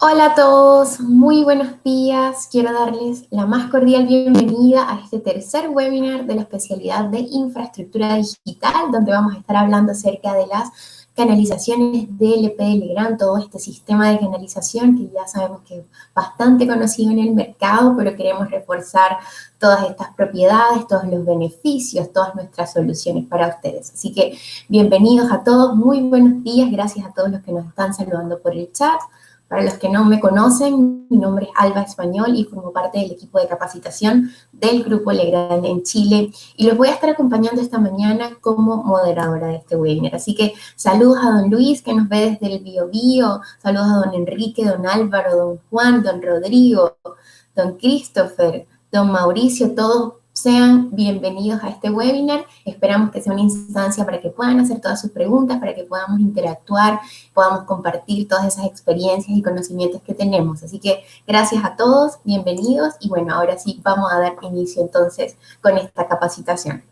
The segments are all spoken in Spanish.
Hola a todos, muy buenos días. Quiero darles la más cordial bienvenida a este tercer webinar de la especialidad de infraestructura digital, donde vamos a estar hablando acerca de las canalizaciones DLP de Legrand, todo este sistema de canalización que ya sabemos que es bastante conocido en el mercado, pero queremos reforzar todas estas propiedades, todos los beneficios, todas nuestras soluciones para ustedes. Así que bienvenidos a todos, muy buenos días, gracias a todos los que nos están saludando por el chat. Para los que no me conocen, mi nombre es Alba Español y formo parte del equipo de capacitación del Grupo Legrand en Chile y los voy a estar acompañando esta mañana como moderadora de este webinar. Así que saludos a don Luis que nos ve desde el Biobío, saludos a don Enrique, don Álvaro, don Juan, don Rodrigo, don Christopher, don Mauricio, todos sean bienvenidos a este webinar. Esperamos que sea una instancia para que puedan hacer todas sus preguntas, para que podamos interactuar, podamos compartir todas esas experiencias y conocimientos que tenemos. Así que gracias a todos, bienvenidos y bueno, ahora sí vamos a dar inicio entonces con esta capacitación.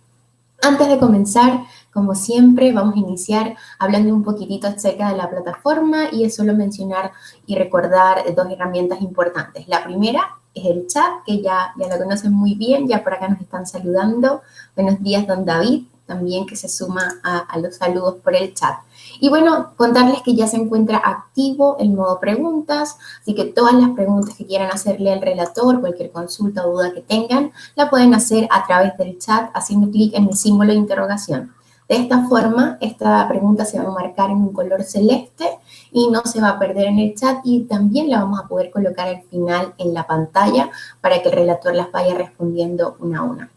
Antes de comenzar, como siempre, vamos a iniciar hablando un poquitito acerca de la plataforma y es solo mencionar y recordar dos herramientas importantes. La primera es el chat, que ya la conocen muy bien, ya por acá nos están saludando. Buenos días, don David, también que se suma a los saludos por el chat. Y bueno, contarles que ya se encuentra activo el modo preguntas, así que todas las preguntas que quieran hacerle al relator, cualquier consulta o duda que tengan, la pueden hacer a través del chat haciendo clic en el símbolo de interrogación. De esta forma, esta pregunta se va a marcar en un color celeste y no se va a perder en el chat y también la vamos a poder colocar al final en la pantalla para que el relator las vaya respondiendo una a una.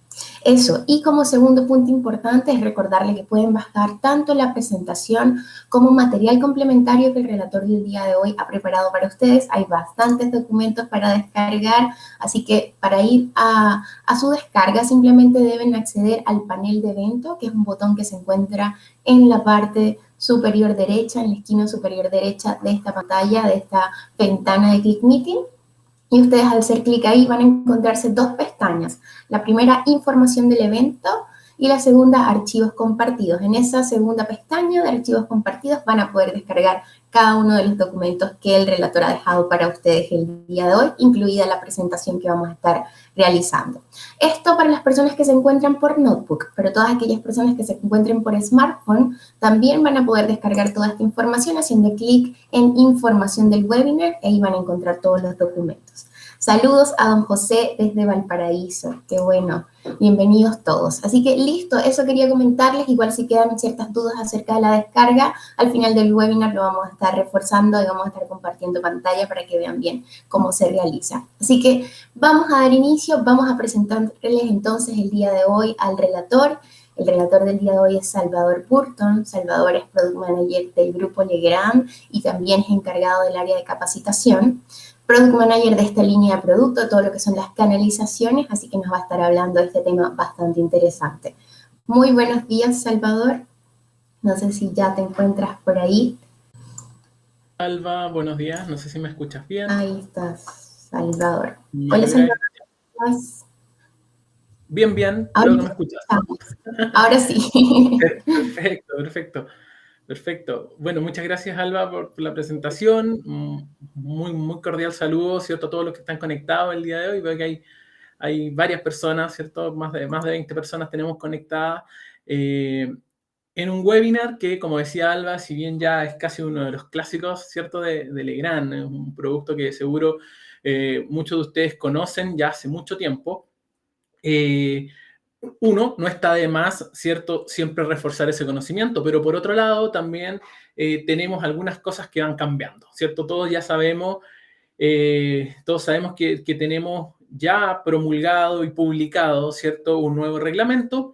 Eso, y como segundo punto importante es recordarles que pueden bajar tanto la presentación como material complementario que el relator del día de hoy ha preparado para ustedes. Hay bastantes documentos para descargar, así que para ir a su descarga simplemente deben acceder al panel de evento, que es un botón que se encuentra en la parte superior derecha, en la esquina superior derecha de esta pantalla, de esta ventana de Click Meeting. Y ustedes al hacer clic ahí van a encontrarse dos pestañas. La primera, información del evento, y la segunda, archivos compartidos. En esa segunda pestaña de archivos compartidos van a poder descargar cada uno de los documentos que el relator ha dejado para ustedes el día de hoy, incluida la presentación que vamos a estar realizando. Esto para las personas que se encuentran por notebook, pero todas aquellas personas que se encuentren por smartphone también van a poder descargar toda esta información haciendo clic en información del webinar y ahí van a encontrar todos los documentos. Saludos a don José desde Valparaíso, qué bueno, bienvenidos todos. Así que listo, eso quería comentarles, igual si quedan ciertas dudas acerca de la descarga, al final del webinar lo vamos a estar reforzando y vamos a estar compartiendo pantalla para que vean bien cómo se realiza. Así que vamos a dar inicio, vamos a presentarles entonces el día de hoy al relator. El relator del día de hoy es Salvador Burton. Salvador es Product Manager del Grupo Legrand y también es encargado del área de capacitación. Product Manager de esta línea de producto, todo lo que son las canalizaciones, así que nos va a estar hablando de este tema bastante interesante. Muy buenos días, Salvador. No sé si ya te encuentras por ahí. Alba, buenos días. No sé si me escuchas bien. Ahí estás, Salvador. Me Hola, alegra. Salvador. ¿Cómo estás? Bien, bien. Ahora Creo que me escuchas. ahora sí. Perfecto, perfecto. Perfecto. Bueno, muchas gracias, Alba, por la presentación. Muy cordial saludo, ¿cierto? A todos los que están conectados el día de hoy. Veo que hay varias personas, ¿cierto? Más de 20 personas tenemos conectadas en un webinar que, como decía Alba, si bien ya es casi uno de los clásicos, ¿cierto? De Legrand, es un producto que seguro muchos de ustedes conocen ya hace mucho tiempo. Uno, no está de más, ¿cierto?, siempre reforzar ese conocimiento, pero por otro lado también tenemos algunas cosas que van cambiando, ¿cierto? Todos sabemos que tenemos ya promulgado y publicado, ¿cierto?, un nuevo reglamento.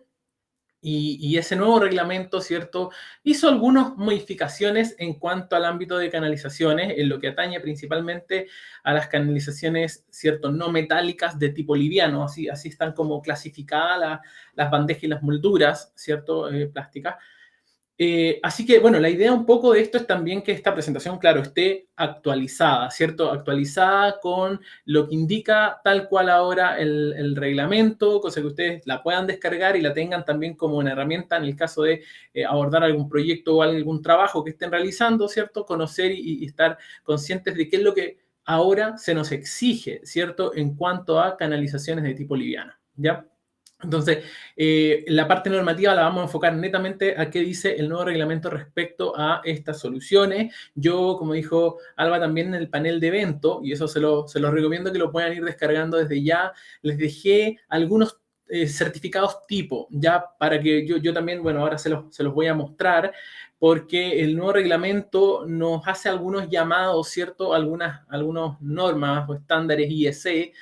Y ese nuevo reglamento, ¿cierto?, hizo algunas modificaciones en cuanto al ámbito de canalizaciones, en lo que atañe principalmente a las canalizaciones, ¿cierto?, no metálicas de tipo liviano, así están como clasificadas las bandejas y las molduras, ¿cierto?, plásticas. Así que, bueno, la idea un poco de esto es también que esta presentación, claro, esté actualizada, ¿cierto? Actualizada con lo que indica tal cual ahora el reglamento, cosa que ustedes la puedan descargar y la tengan también como una herramienta en el caso de abordar algún proyecto o algún trabajo que estén realizando, ¿cierto? Conocer y estar conscientes de qué es lo que ahora se nos exige, ¿cierto?, en cuanto a canalizaciones de tipo liviana, ¿ya? Entonces, la parte normativa la vamos a enfocar netamente a qué dice el nuevo reglamento respecto a estas soluciones. Yo, como dijo Alba también en el panel de evento, y eso se los recomiendo que lo puedan ir descargando desde ya, les dejé algunos certificados tipo, ya para que yo también, bueno, ahora se los voy a mostrar, porque el nuevo reglamento nos hace algunos llamados, ¿cierto? Algunas normas o estándares IEC,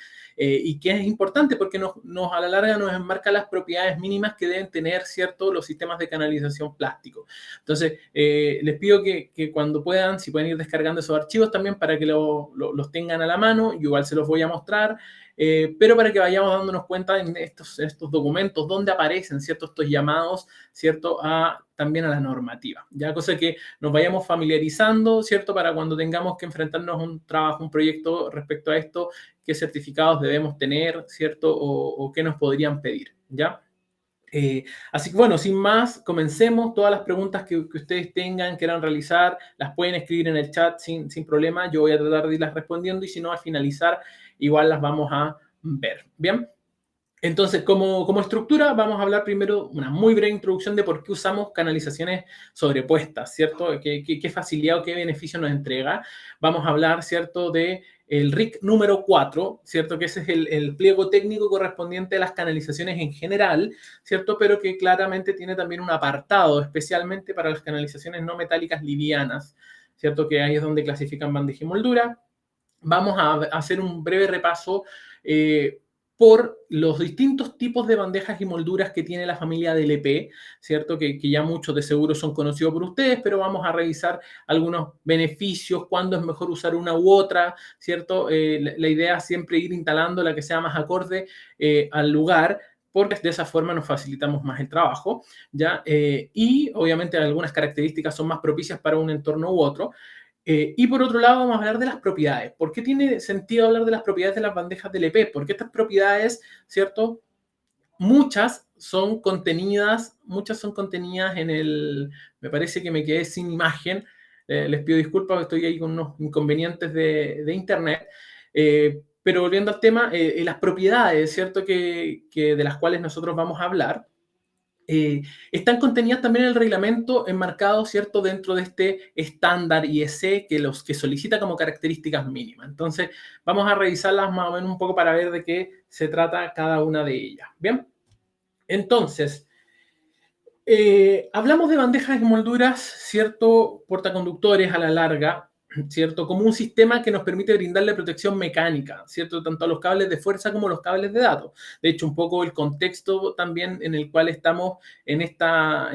y que es importante porque a la larga nos enmarca las propiedades mínimas que deben tener, ¿cierto?, los sistemas de canalización plástico. Entonces, les pido que cuando puedan, si pueden ir descargando esos archivos también para que los tengan a la mano, yo igual se los voy a mostrar, pero para que vayamos dándonos cuenta en estos documentos dónde aparecen, ¿cierto?, estos llamados, ¿cierto?, también a la normativa, ya, cosa que nos vayamos familiarizando, ¿cierto?, para cuando tengamos que enfrentarnos a un trabajo, un proyecto respecto a esto, qué certificados debemos tener, ¿cierto?, o qué nos podrían pedir, ¿ya? Así que bueno, sin más, comencemos. Todas las preguntas que ustedes tengan, quieran realizar, las pueden escribir en el chat sin problema. Yo voy a tratar de irlas respondiendo y si no, al finalizar, igual las vamos a ver. ¿Bien? Entonces, como estructura, vamos a hablar primero una muy breve introducción de por qué usamos canalizaciones sobrepuestas, ¿cierto? ¿Qué facilidad o qué beneficio nos entrega? Vamos a hablar, ¿cierto?, de el RIC número 4, ¿cierto? Que ese es el pliego técnico correspondiente a las canalizaciones en general, ¿cierto? Pero que claramente tiene también un apartado especialmente para las canalizaciones no metálicas livianas, ¿cierto? Que ahí es donde clasifican bandeja y moldura. Vamos a hacer un breve repaso por los distintos tipos de bandejas y molduras que tiene la familia DLP, ¿cierto? Que ya muchos de seguro son conocidos por ustedes, pero vamos a revisar algunos beneficios, cuándo es mejor usar una u otra, ¿cierto? La idea es siempre ir instalando la que sea más acorde al lugar, porque de esa forma nos facilitamos más el trabajo, ¿ya? Y obviamente algunas características son más propicias para un entorno u otro. Y por otro lado, vamos a hablar de las propiedades. ¿Por qué tiene sentido hablar de las propiedades de las bandejas DLP? Porque estas propiedades, ¿cierto? Muchas son contenidas en el... Me parece que me quedé sin imagen. Les pido disculpas, estoy ahí con unos inconvenientes de internet. Pero volviendo al tema, las propiedades, ¿cierto? Que de las cuales nosotros vamos a hablar, están contenidas también en el reglamento enmarcado, ¿cierto?, dentro de este estándar IEC que solicita como características mínimas. Entonces, vamos a revisarlas más o menos un poco para ver de qué se trata cada una de ellas. ¿Bien? Entonces, hablamos de bandejas y molduras, ¿cierto?, portaconductores a la larga, ¿cierto?, como un sistema que nos permite brindarle protección mecánica, ¿cierto?, tanto a los cables de fuerza como a los cables de datos. De hecho, un poco el contexto también en el cual estamos en esta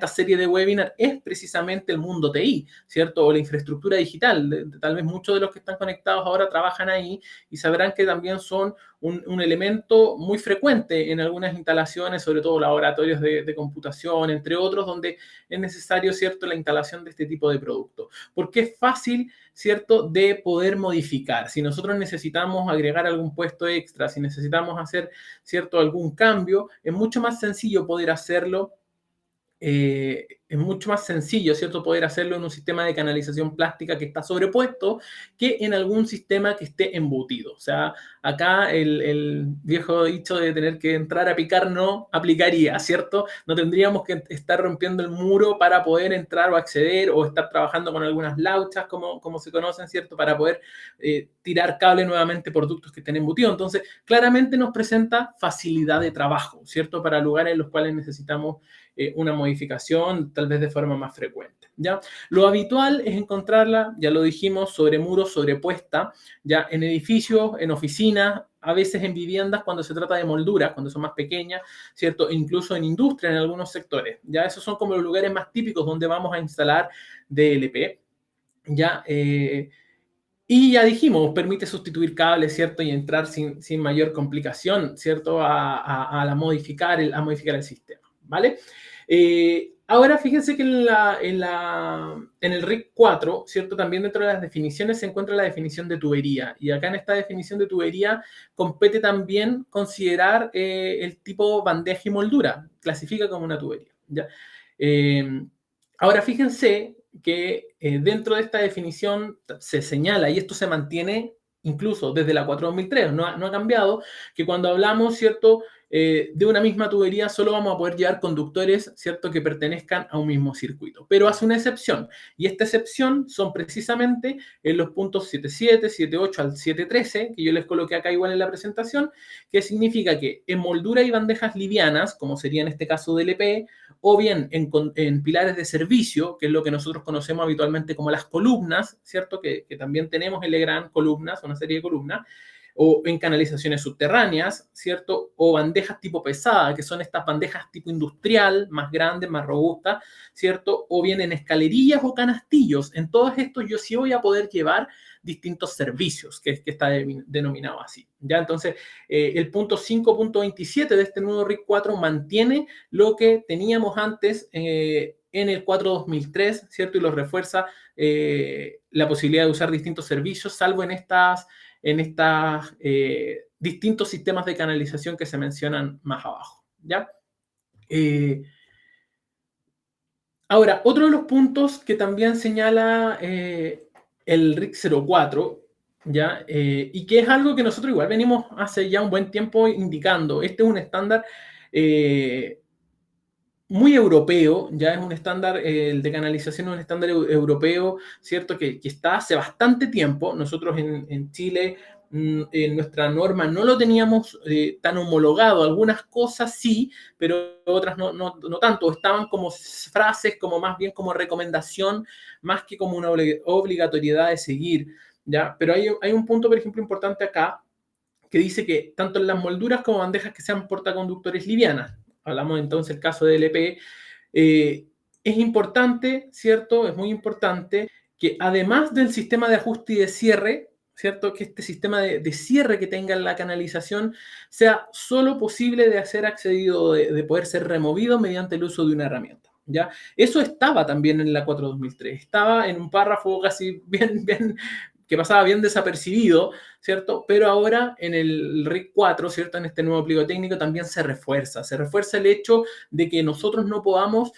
serie de webinar es precisamente el mundo TI, ¿cierto?, o la infraestructura digital. Tal vez muchos de los que están conectados ahora trabajan ahí y sabrán que también son un elemento muy frecuente en algunas instalaciones, sobre todo laboratorios de computación, entre otros, donde es necesario, ¿cierto?, la instalación de este tipo de productos. Porque es fácil, ¿cierto?, de poder modificar. Si nosotros necesitamos agregar algún puesto extra, si necesitamos hacer, ¿cierto?, algún cambio, es mucho más sencillo poder hacerlo. Es mucho más sencillo, ¿cierto?, poder hacerlo en un sistema de canalización plástica que está sobrepuesto que en algún sistema que esté embutido. O sea, acá el viejo dicho de tener que entrar a picar no aplicaría, ¿cierto? No tendríamos que estar rompiendo el muro para poder entrar o acceder o estar trabajando con algunas lauchas, como se conocen, ¿cierto?, para poder tirar cable nuevamente por ductos que estén embutidos. Entonces, claramente nos presenta facilidad de trabajo, ¿cierto?, para lugares en los cuales necesitamos una modificación tal vez de forma más frecuente, ¿ya? Lo habitual es encontrarla, ya lo dijimos, sobre muros, sobrepuesta, ya en edificios, en oficinas, a veces en viviendas cuando se trata de molduras, cuando son más pequeñas, ¿cierto? E incluso en industria en algunos sectores, ya esos son como los lugares más típicos donde vamos a instalar DLP, ¿ya? Y ya dijimos, permite sustituir cables, ¿cierto? Y entrar sin mayor complicación, ¿cierto? A modificar el sistema, ¿vale? Ahora fíjense que en el RIC 4, ¿cierto? También dentro de las definiciones se encuentra la definición de tubería. Y acá en esta definición de tubería compete también considerar el tipo bandeja y moldura. Clasifica como una tubería, ¿ya? Ahora fíjense dentro de esta definición se señala, y esto se mantiene incluso desde la 4-2003, no ha cambiado, que cuando hablamos, ¿cierto?, de una misma tubería solo vamos a poder llevar conductores, ¿cierto?, que pertenezcan a un mismo circuito. Pero hace una excepción, y esta excepción son precisamente en los puntos 7.7, 7.8 al 7.13, que yo les coloqué acá igual en la presentación, que significa que en moldura y bandejas livianas, como sería en este caso de LP, o bien en pilares de servicio, que es lo que nosotros conocemos habitualmente como las columnas, ¿cierto?, que también tenemos en Legrand columnas, una serie de columnas, o en canalizaciones subterráneas, ¿cierto? O bandejas tipo pesada, que son estas bandejas tipo industrial, más grandes, más robustas, ¿cierto? O bien en escalerillas o canastillos. En todos estos yo sí voy a poder llevar distintos servicios, que está denominado así. ¿Ya? Entonces, el punto 5.27 de este nuevo RIC 4 mantiene lo que teníamos antes en el 4-2003, ¿cierto? Y lo refuerza la posibilidad de usar distintos servicios, salvo en estos distintos sistemas de canalización que se mencionan más abajo, ¿ya? Ahora, otro de los puntos que también señala el RIC 04, ¿ya? Y que es algo que nosotros igual venimos hace ya un buen tiempo indicando. Este es un estándar muy europeo, ya es un estándar, el de canalización es un estándar europeo, ¿cierto? Que está hace bastante tiempo. Nosotros en Chile, en nuestra norma no lo teníamos tan homologado. Algunas cosas sí, pero otras no tanto. Estaban como frases, como más bien como recomendación, más que como una obligatoriedad de seguir, ¿ya? Pero hay un punto, por ejemplo, importante acá, que dice que tanto en las molduras como bandejas que sean portaconductores livianas, hablamos entonces del caso de LP, es importante, ¿cierto? Es muy importante que además del sistema de ajuste y de cierre, ¿cierto? Que este sistema de cierre que tenga en la canalización sea solo posible de ser accedido, de poder ser removido mediante el uso de una herramienta, ¿ya? Eso estaba también en la 4-2003, estaba en un párrafo casi bien que pasaba bien desapercibido, ¿cierto? Pero ahora en el RIC 4, ¿cierto? En este nuevo pliego técnico también se refuerza el hecho de que nosotros no podamos,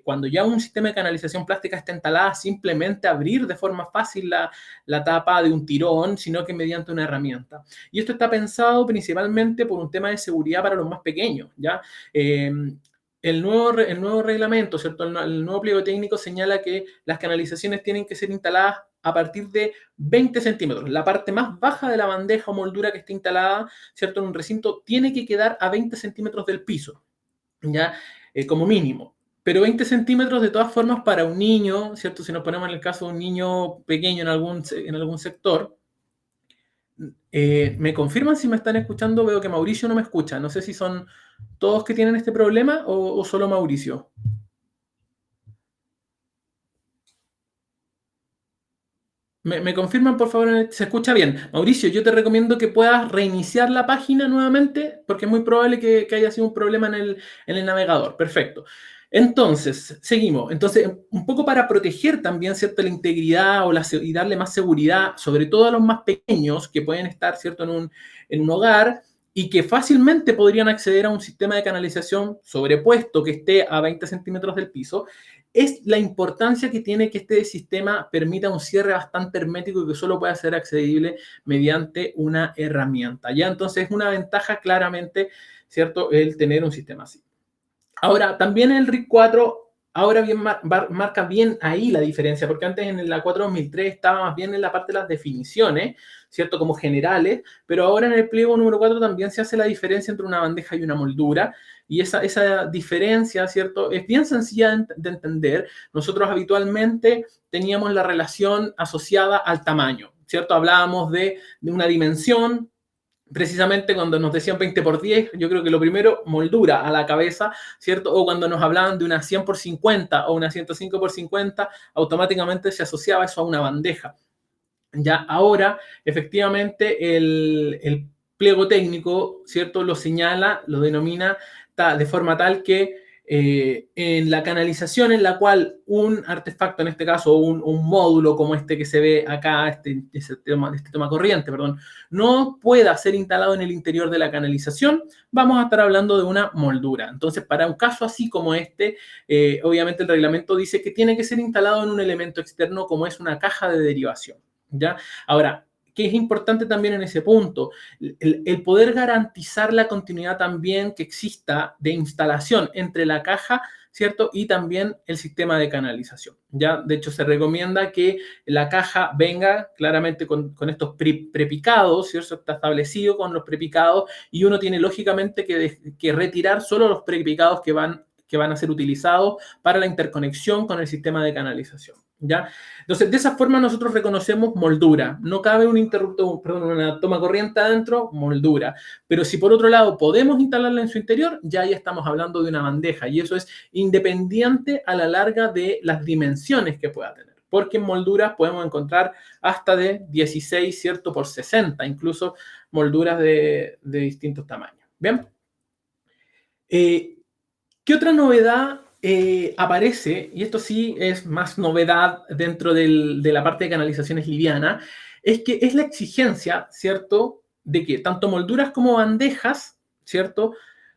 cuando ya un sistema de canalización plástica está instalada, simplemente abrir de forma fácil la tapa de un tirón, sino que mediante una herramienta. Y esto está pensado principalmente por un tema de seguridad para los más pequeños, ¿ya? El nuevo reglamento, ¿cierto? El nuevo pliego técnico señala que las canalizaciones tienen que ser instaladas a partir de 20 centímetros. La parte más baja de la bandeja o moldura que esté instalada, ¿cierto?, en un recinto, tiene que quedar a 20 centímetros del piso, ¿ya? Como mínimo. Pero 20 centímetros, de todas formas, para un niño, ¿cierto? Si nos ponemos en el caso de un niño pequeño en algún sector, ¿me confirman si me están escuchando? Veo que Mauricio no me escucha. No sé si son todos que tienen este problema o solo Mauricio. ¿Me confirman, por favor? ¿Se escucha bien? Mauricio, yo te recomiendo que puedas reiniciar la página nuevamente porque es muy probable que haya sido un problema en el navegador. Perfecto. Entonces, seguimos. Entonces, un poco para proteger también, ¿cierto?, la integridad y darle más seguridad, sobre todo a los más pequeños que pueden estar, ¿cierto?, en un hogar y que fácilmente podrían acceder a un sistema de canalización sobrepuesto que esté a 20 centímetros del piso, es la importancia que tiene que este sistema permita un cierre bastante hermético y que solo pueda ser accedible mediante una herramienta. Ya, entonces es una ventaja claramente, ¿cierto?, el tener un sistema así. Ahora, también el RIC 4 ahora bien marca bien ahí la diferencia, porque antes en la 4-2003 estaba más bien en la parte de las definiciones, ¿cierto?, como generales, pero ahora en el pliego número 4 también se hace la diferencia entre una bandeja y una moldura, y esa diferencia, ¿cierto?, es bien sencilla de entender. Nosotros habitualmente teníamos la relación asociada al tamaño, ¿cierto? Hablábamos de una dimensión. Precisamente cuando nos decían 20 por 10, yo creo que lo primero, moldura a la cabeza, ¿cierto? O cuando nos hablaban de una 100 por 50 o una 105 por 50, automáticamente se asociaba eso a una bandeja. Ya ahora, efectivamente, el pliego técnico, ¿cierto?, lo señala, lo denomina de forma tal que en la canalización en la cual un artefacto, en este caso un módulo como este que se ve acá, este toma corriente, perdón, no pueda ser instalado en el interior de la canalización, vamos a estar hablando de una moldura. Entonces, para un caso así como este, obviamente el reglamento dice que tiene que ser instalado en un elemento externo como es una caja de derivación, ¿ya? Ahora, que es importante también en ese punto, el poder garantizar la continuidad también que exista de instalación entre la caja, ¿cierto? Y también el sistema de canalización, ¿ya? De hecho, se recomienda que la caja venga claramente con estos prepicados, ¿cierto? Está establecido con los prepicados y uno tiene lógicamente que retirar solo los prepicados que van a ser utilizados para la interconexión con el sistema de canalización, ¿ya? Entonces, de esa forma nosotros reconocemos moldura. No cabe un interruptor, perdón, una toma corriente adentro, moldura. Pero si por otro lado podemos instalarla en su interior, ya ahí estamos hablando de una bandeja. Y eso es independiente a la larga de las dimensiones que pueda tener. Porque en molduras podemos encontrar hasta de 16, ¿cierto? Por 60, incluso molduras de distintos tamaños. ¿Bien? ¿Qué otra novedad aparece? Y esto sí es más novedad dentro de la parte de canalizaciones liviana, es que es la exigencia, ¿cierto? De que tanto molduras como bandejas, ¿cierto?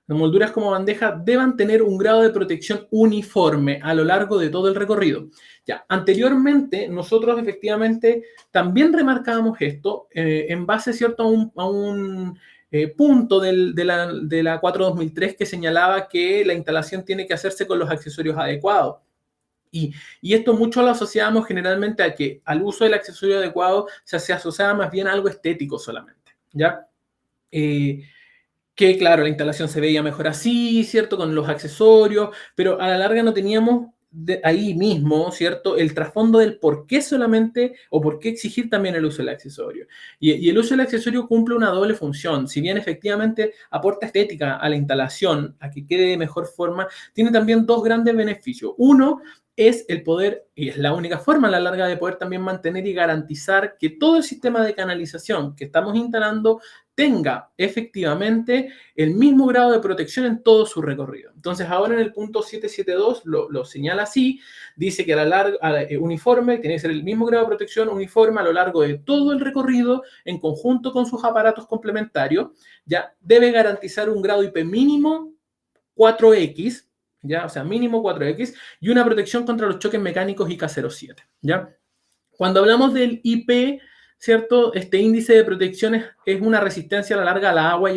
Molduras como bandejas deban tener un grado de protección uniforme a lo largo de todo el recorrido. Ya, anteriormente nosotros efectivamente también remarcábamos esto en base, ¿cierto? A un punto de la 4-2003 que señalaba que la instalación tiene que hacerse con los accesorios adecuados. Y esto mucho lo asociamos generalmente a que al uso del accesorio adecuado se asociaba más bien a algo estético solamente, ¿ya? Que claro, la instalación se veía mejor así, ¿cierto? Con los accesorios, pero a la larga no teníamos ahí mismo, ¿cierto? El trasfondo del por qué solamente o por qué exigir también el uso del accesorio. Y el uso del accesorio cumple una doble función. Si bien efectivamente aporta estética a la instalación, a que quede de mejor forma, tiene también dos grandes beneficios. Uno es el poder, y es la única forma a la larga de poder también mantener y garantizar que todo el sistema de canalización que estamos instalando tenga efectivamente el mismo grado de protección en todo su recorrido. Entonces, ahora en el punto 772 lo señala así, dice que a la larga, uniforme, tiene que ser el mismo grado de protección uniforme a lo largo de todo el recorrido, en conjunto con sus aparatos complementarios, ya debe garantizar un grado IP mínimo 4X, ¿ya? O sea, mínimo 4X, y una protección contra los choques mecánicos IK07, ¿ya? Cuando hablamos del IP, ¿cierto? Este índice de protección es una resistencia a la larga al agua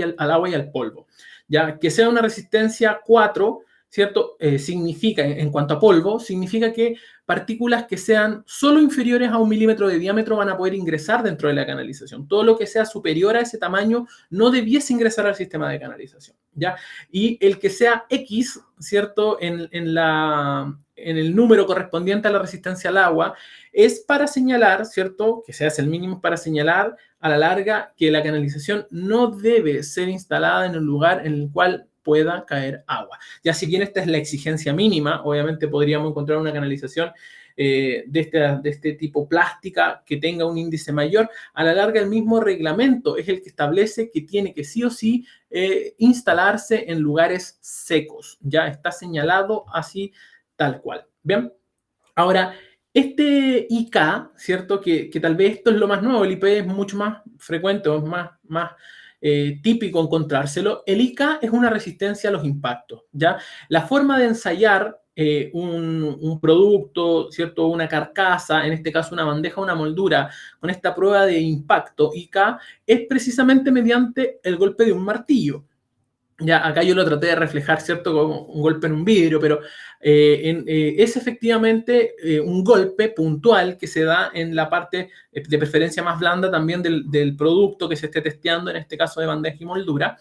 y al polvo, ¿ya? Que sea una resistencia 4, ¿cierto? Significa, en cuanto a polvo, significa que partículas que sean solo inferiores a 1 milímetro de diámetro van a poder ingresar dentro de la canalización. Todo lo que sea superior a ese tamaño no debiese ingresar al sistema de canalización, ¿ya? Y el que sea X, ¿cierto? En el número correspondiente a la resistencia al agua, es para señalar, ¿cierto? Que se hace el mínimo para señalar a la larga que la canalización no debe ser instalada en un lugar en el cual pueda caer agua. Ya si bien esta es la exigencia mínima, obviamente podríamos encontrar una canalización de este tipo plástica que tenga un índice mayor. A la larga el mismo reglamento es el que establece que tiene que sí o sí instalarse en lugares secos. Ya está señalado así tal cual. Bien, ahora este IK, ¿cierto? Que tal vez esto es lo más nuevo, el IP es mucho más frecuente, es más típico encontrárselo. El IK es una resistencia a los impactos, ¿ya? La forma de ensayar un producto, ¿cierto? Una carcasa, en este caso una bandeja, una moldura, con esta prueba de impacto IK, es precisamente mediante el golpe de un martillo. Ya, acá yo lo traté de reflejar, ¿cierto? Como un golpe en un vidrio, pero es efectivamente un golpe puntual que se da en la parte de preferencia más blanda también del producto que se esté testeando, en este caso de bandeja y moldura.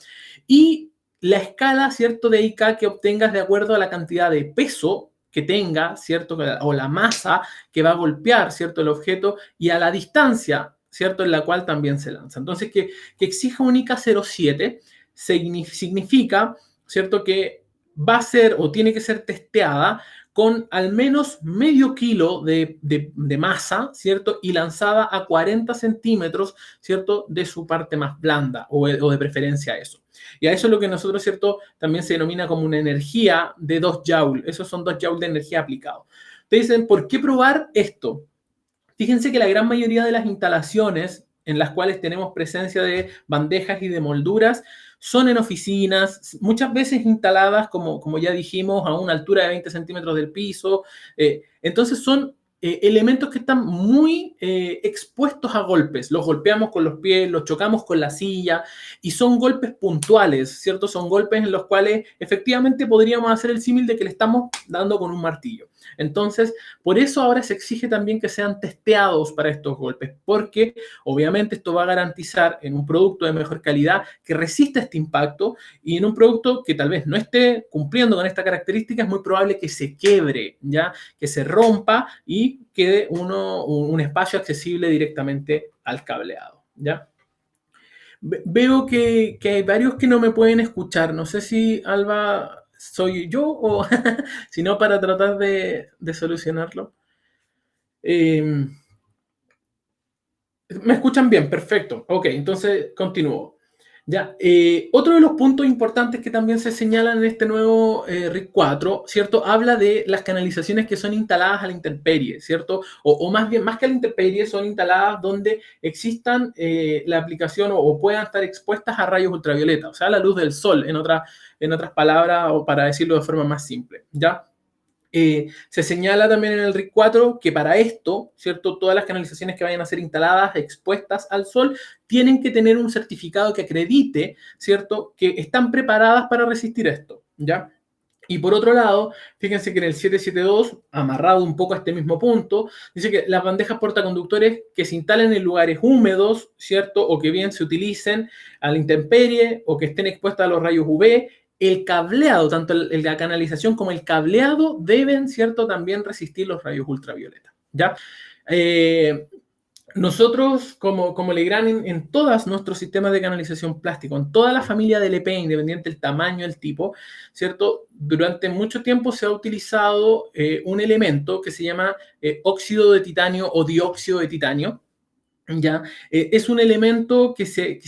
Y la escala, ¿cierto? De IK que obtengas de acuerdo a la cantidad de peso que tenga, ¿cierto? O la masa que va a golpear, ¿cierto? El objeto y a la distancia, ¿cierto? En la cual también se lanza. Entonces, que exija un IK 07 significa, ¿cierto?, que va a ser o tiene que ser testeada con al menos medio kilo de masa, ¿cierto? Y lanzada a 40 centímetros, ¿cierto? De su parte más blanda o de preferencia eso. Y a eso es lo que nosotros, ¿cierto? También se denomina como una energía de 2 joules. Esos son 2 joules de energía aplicado. Ustedes dicen, ¿por qué probar esto? Fíjense que la gran mayoría de las instalaciones en las cuales tenemos presencia de bandejas y de molduras son en oficinas, muchas veces instaladas, como ya dijimos, a una altura de 20 centímetros del piso. Entonces son elementos que están muy expuestos a golpes. Los golpeamos con los pies, los chocamos con la silla y son golpes puntuales, ¿cierto? Son golpes en los cuales efectivamente podríamos hacer el símil de que le estamos dando con un martillo. Entonces, por eso ahora se exige también que sean testeados para estos golpes, porque obviamente esto va a garantizar en un producto de mejor calidad que resista este impacto, y en un producto que tal vez no esté cumpliendo con esta característica es muy probable que se quiebre, ¿ya? Que se rompa y quede un espacio accesible directamente al cableado, ¿ya? Veo que hay varios que no me pueden escuchar. No sé si, Alba, soy yo o si no, para tratar de solucionarlo. ¿Me escuchan bien? Perfecto. Ok, entonces continúo. Ya, otro de los puntos importantes que también se señalan en este nuevo RIC 4, ¿cierto? Habla de las canalizaciones que son instaladas a la intemperie, ¿cierto? O más bien, más que a la intemperie, son instaladas donde existan la aplicación o puedan estar expuestas a rayos ultravioleta, o sea, a la luz del sol, en otras palabras, o para decirlo de forma más simple, ¿ya? Se señala también en el RIC 4 que para esto, ¿cierto? Todas las canalizaciones que vayan a ser instaladas, expuestas al sol, tienen que tener un certificado que acredite, ¿cierto? Que están preparadas para resistir esto, ¿ya? Y por otro lado, fíjense que en el 772, amarrado un poco a este mismo punto, dice que las bandejas portaconductores que se instalen en lugares húmedos, ¿cierto? O que bien se utilicen a la intemperie o que estén expuestas a los rayos UV, el cableado, tanto la canalización como el cableado, deben, ¿cierto?, también resistir los rayos ultravioleta, ¿ya? Nosotros, como Legrand, en todos nuestros sistemas de canalización plástico, en toda la familia del EP, independiente del tamaño, el tipo, ¿cierto? Durante mucho tiempo se ha utilizado un elemento que se llama óxido de titanio o dióxido de titanio, ¿ya? Es un elemento que se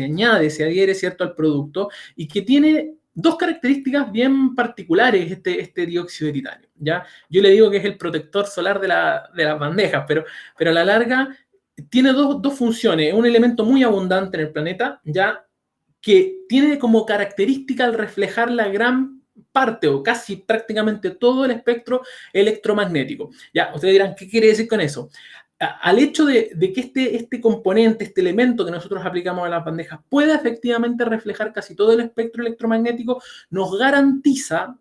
añade, se adhiere, ¿cierto?, al producto y que tiene dos características bien particulares este dióxido de titanio, ¿ya? Yo le digo que es el protector solar de las bandejas, pero a la larga tiene dos funciones. Es un elemento muy abundante en el planeta, ¿ya? Que tiene como característica al reflejar la gran parte o casi prácticamente todo el espectro electromagnético. Ya, ustedes dirán, ¿qué quiere decir con eso? Al hecho de que este componente, este elemento que nosotros aplicamos a las bandejas pueda efectivamente reflejar casi todo el espectro electromagnético, nos garantiza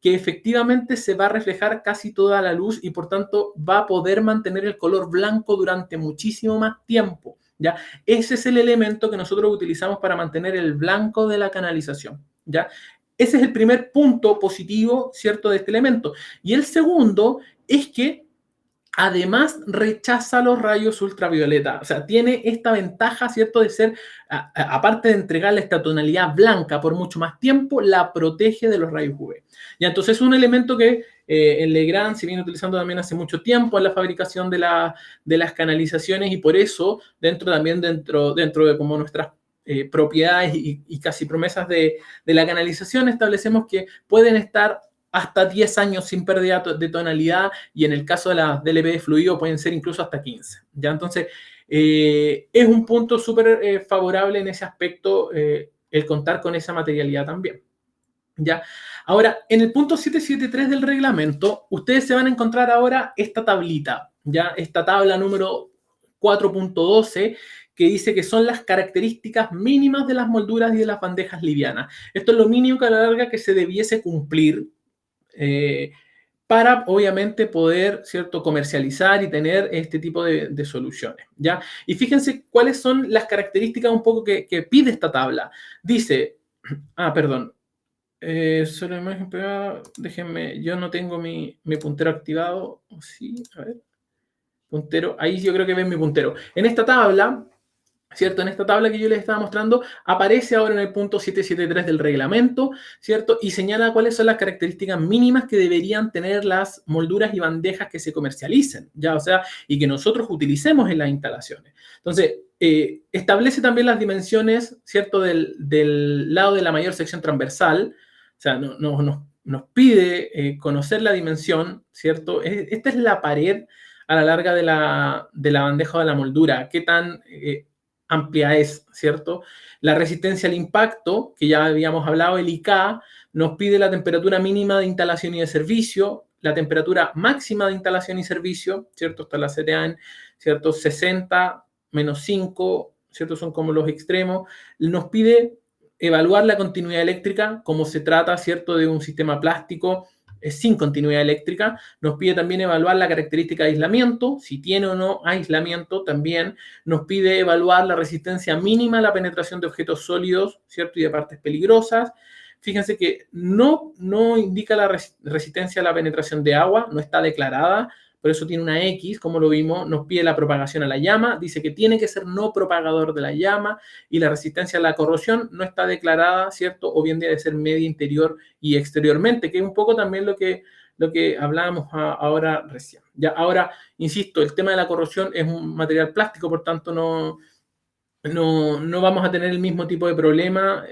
que efectivamente se va a reflejar casi toda la luz y por tanto va a poder mantener el color blanco durante muchísimo más tiempo, ¿ya? Ese es el elemento que nosotros utilizamos para mantener el blanco de la canalización, ¿ya? Ese es el primer punto positivo, ¿cierto?, de este elemento. Y el segundo es que además rechaza los rayos ultravioleta. O sea, tiene esta ventaja, ¿cierto?, de ser, aparte de entregarle esta tonalidad blanca por mucho más tiempo, la protege de los rayos UV. Y entonces es un elemento que en Legrand se viene utilizando también hace mucho tiempo en la fabricación de las canalizaciones, y por eso dentro de como nuestras propiedades y casi promesas de la canalización, establecemos que pueden estar hasta 10 años sin pérdida de tonalidad, y en el caso de la DLP de fluido pueden ser incluso hasta 15. ¿Ya? Entonces, es un punto súper favorable en ese aspecto, el contar con esa materialidad también. ¿Ya? Ahora, en el punto 773 del reglamento, ustedes se van a encontrar ahora esta tablita, ¿ya? Esta tabla número 4.12, que dice que son las características mínimas de las molduras y de las bandejas livianas. Esto es lo mínimo que a la larga que se debiese cumplir, para obviamente poder, ¿cierto?, comercializar y tener este tipo de soluciones, ¿ya? Y fíjense cuáles son las características un poco que pide esta tabla. Dice, perdón, solo imagen pegada, déjenme, yo no tengo mi puntero activado, sí, a ver, puntero, ahí yo creo que ven mi puntero. En esta tabla ¿cierto? En esta tabla que yo les estaba mostrando, aparece ahora en el punto 773 del reglamento, ¿cierto? Y señala cuáles son las características mínimas que deberían tener las molduras y bandejas que se comercialicen, ¿ya? O sea, y que nosotros utilicemos en las instalaciones. Entonces, establece también las dimensiones, ¿cierto? Del lado de la mayor sección transversal, o sea, nos pide conocer la dimensión, ¿cierto? Esta es la pared a la larga de la bandeja o de la moldura, qué tan amplia es, ¿cierto? La resistencia al impacto, que ya habíamos hablado, el IK, nos pide la temperatura mínima de instalación y de servicio, la temperatura máxima de instalación y servicio, ¿cierto? Está la CTA, ¿cierto? 60, menos 5, ¿cierto? Son como los extremos. Nos pide evaluar la continuidad eléctrica, como se trata, ¿cierto?, de un sistema plástico sin continuidad eléctrica. Nos pide también evaluar la característica de aislamiento, si tiene o no aislamiento también. Nos pide evaluar la resistencia mínima a la penetración de objetos sólidos, ¿cierto?, y de partes peligrosas. Fíjense que no indica la resistencia a la penetración de agua, no está declarada, por eso tiene una X, como lo vimos. Nos pide la propagación a la llama, dice que tiene que ser no propagador de la llama, y la resistencia a la corrosión no está declarada, ¿cierto? O bien debe ser media interior y exteriormente, que es un poco también lo que hablábamos ahora recién. Ya, ahora, insisto, el tema de la corrosión es un material plástico, por tanto no vamos a tener el mismo tipo de problema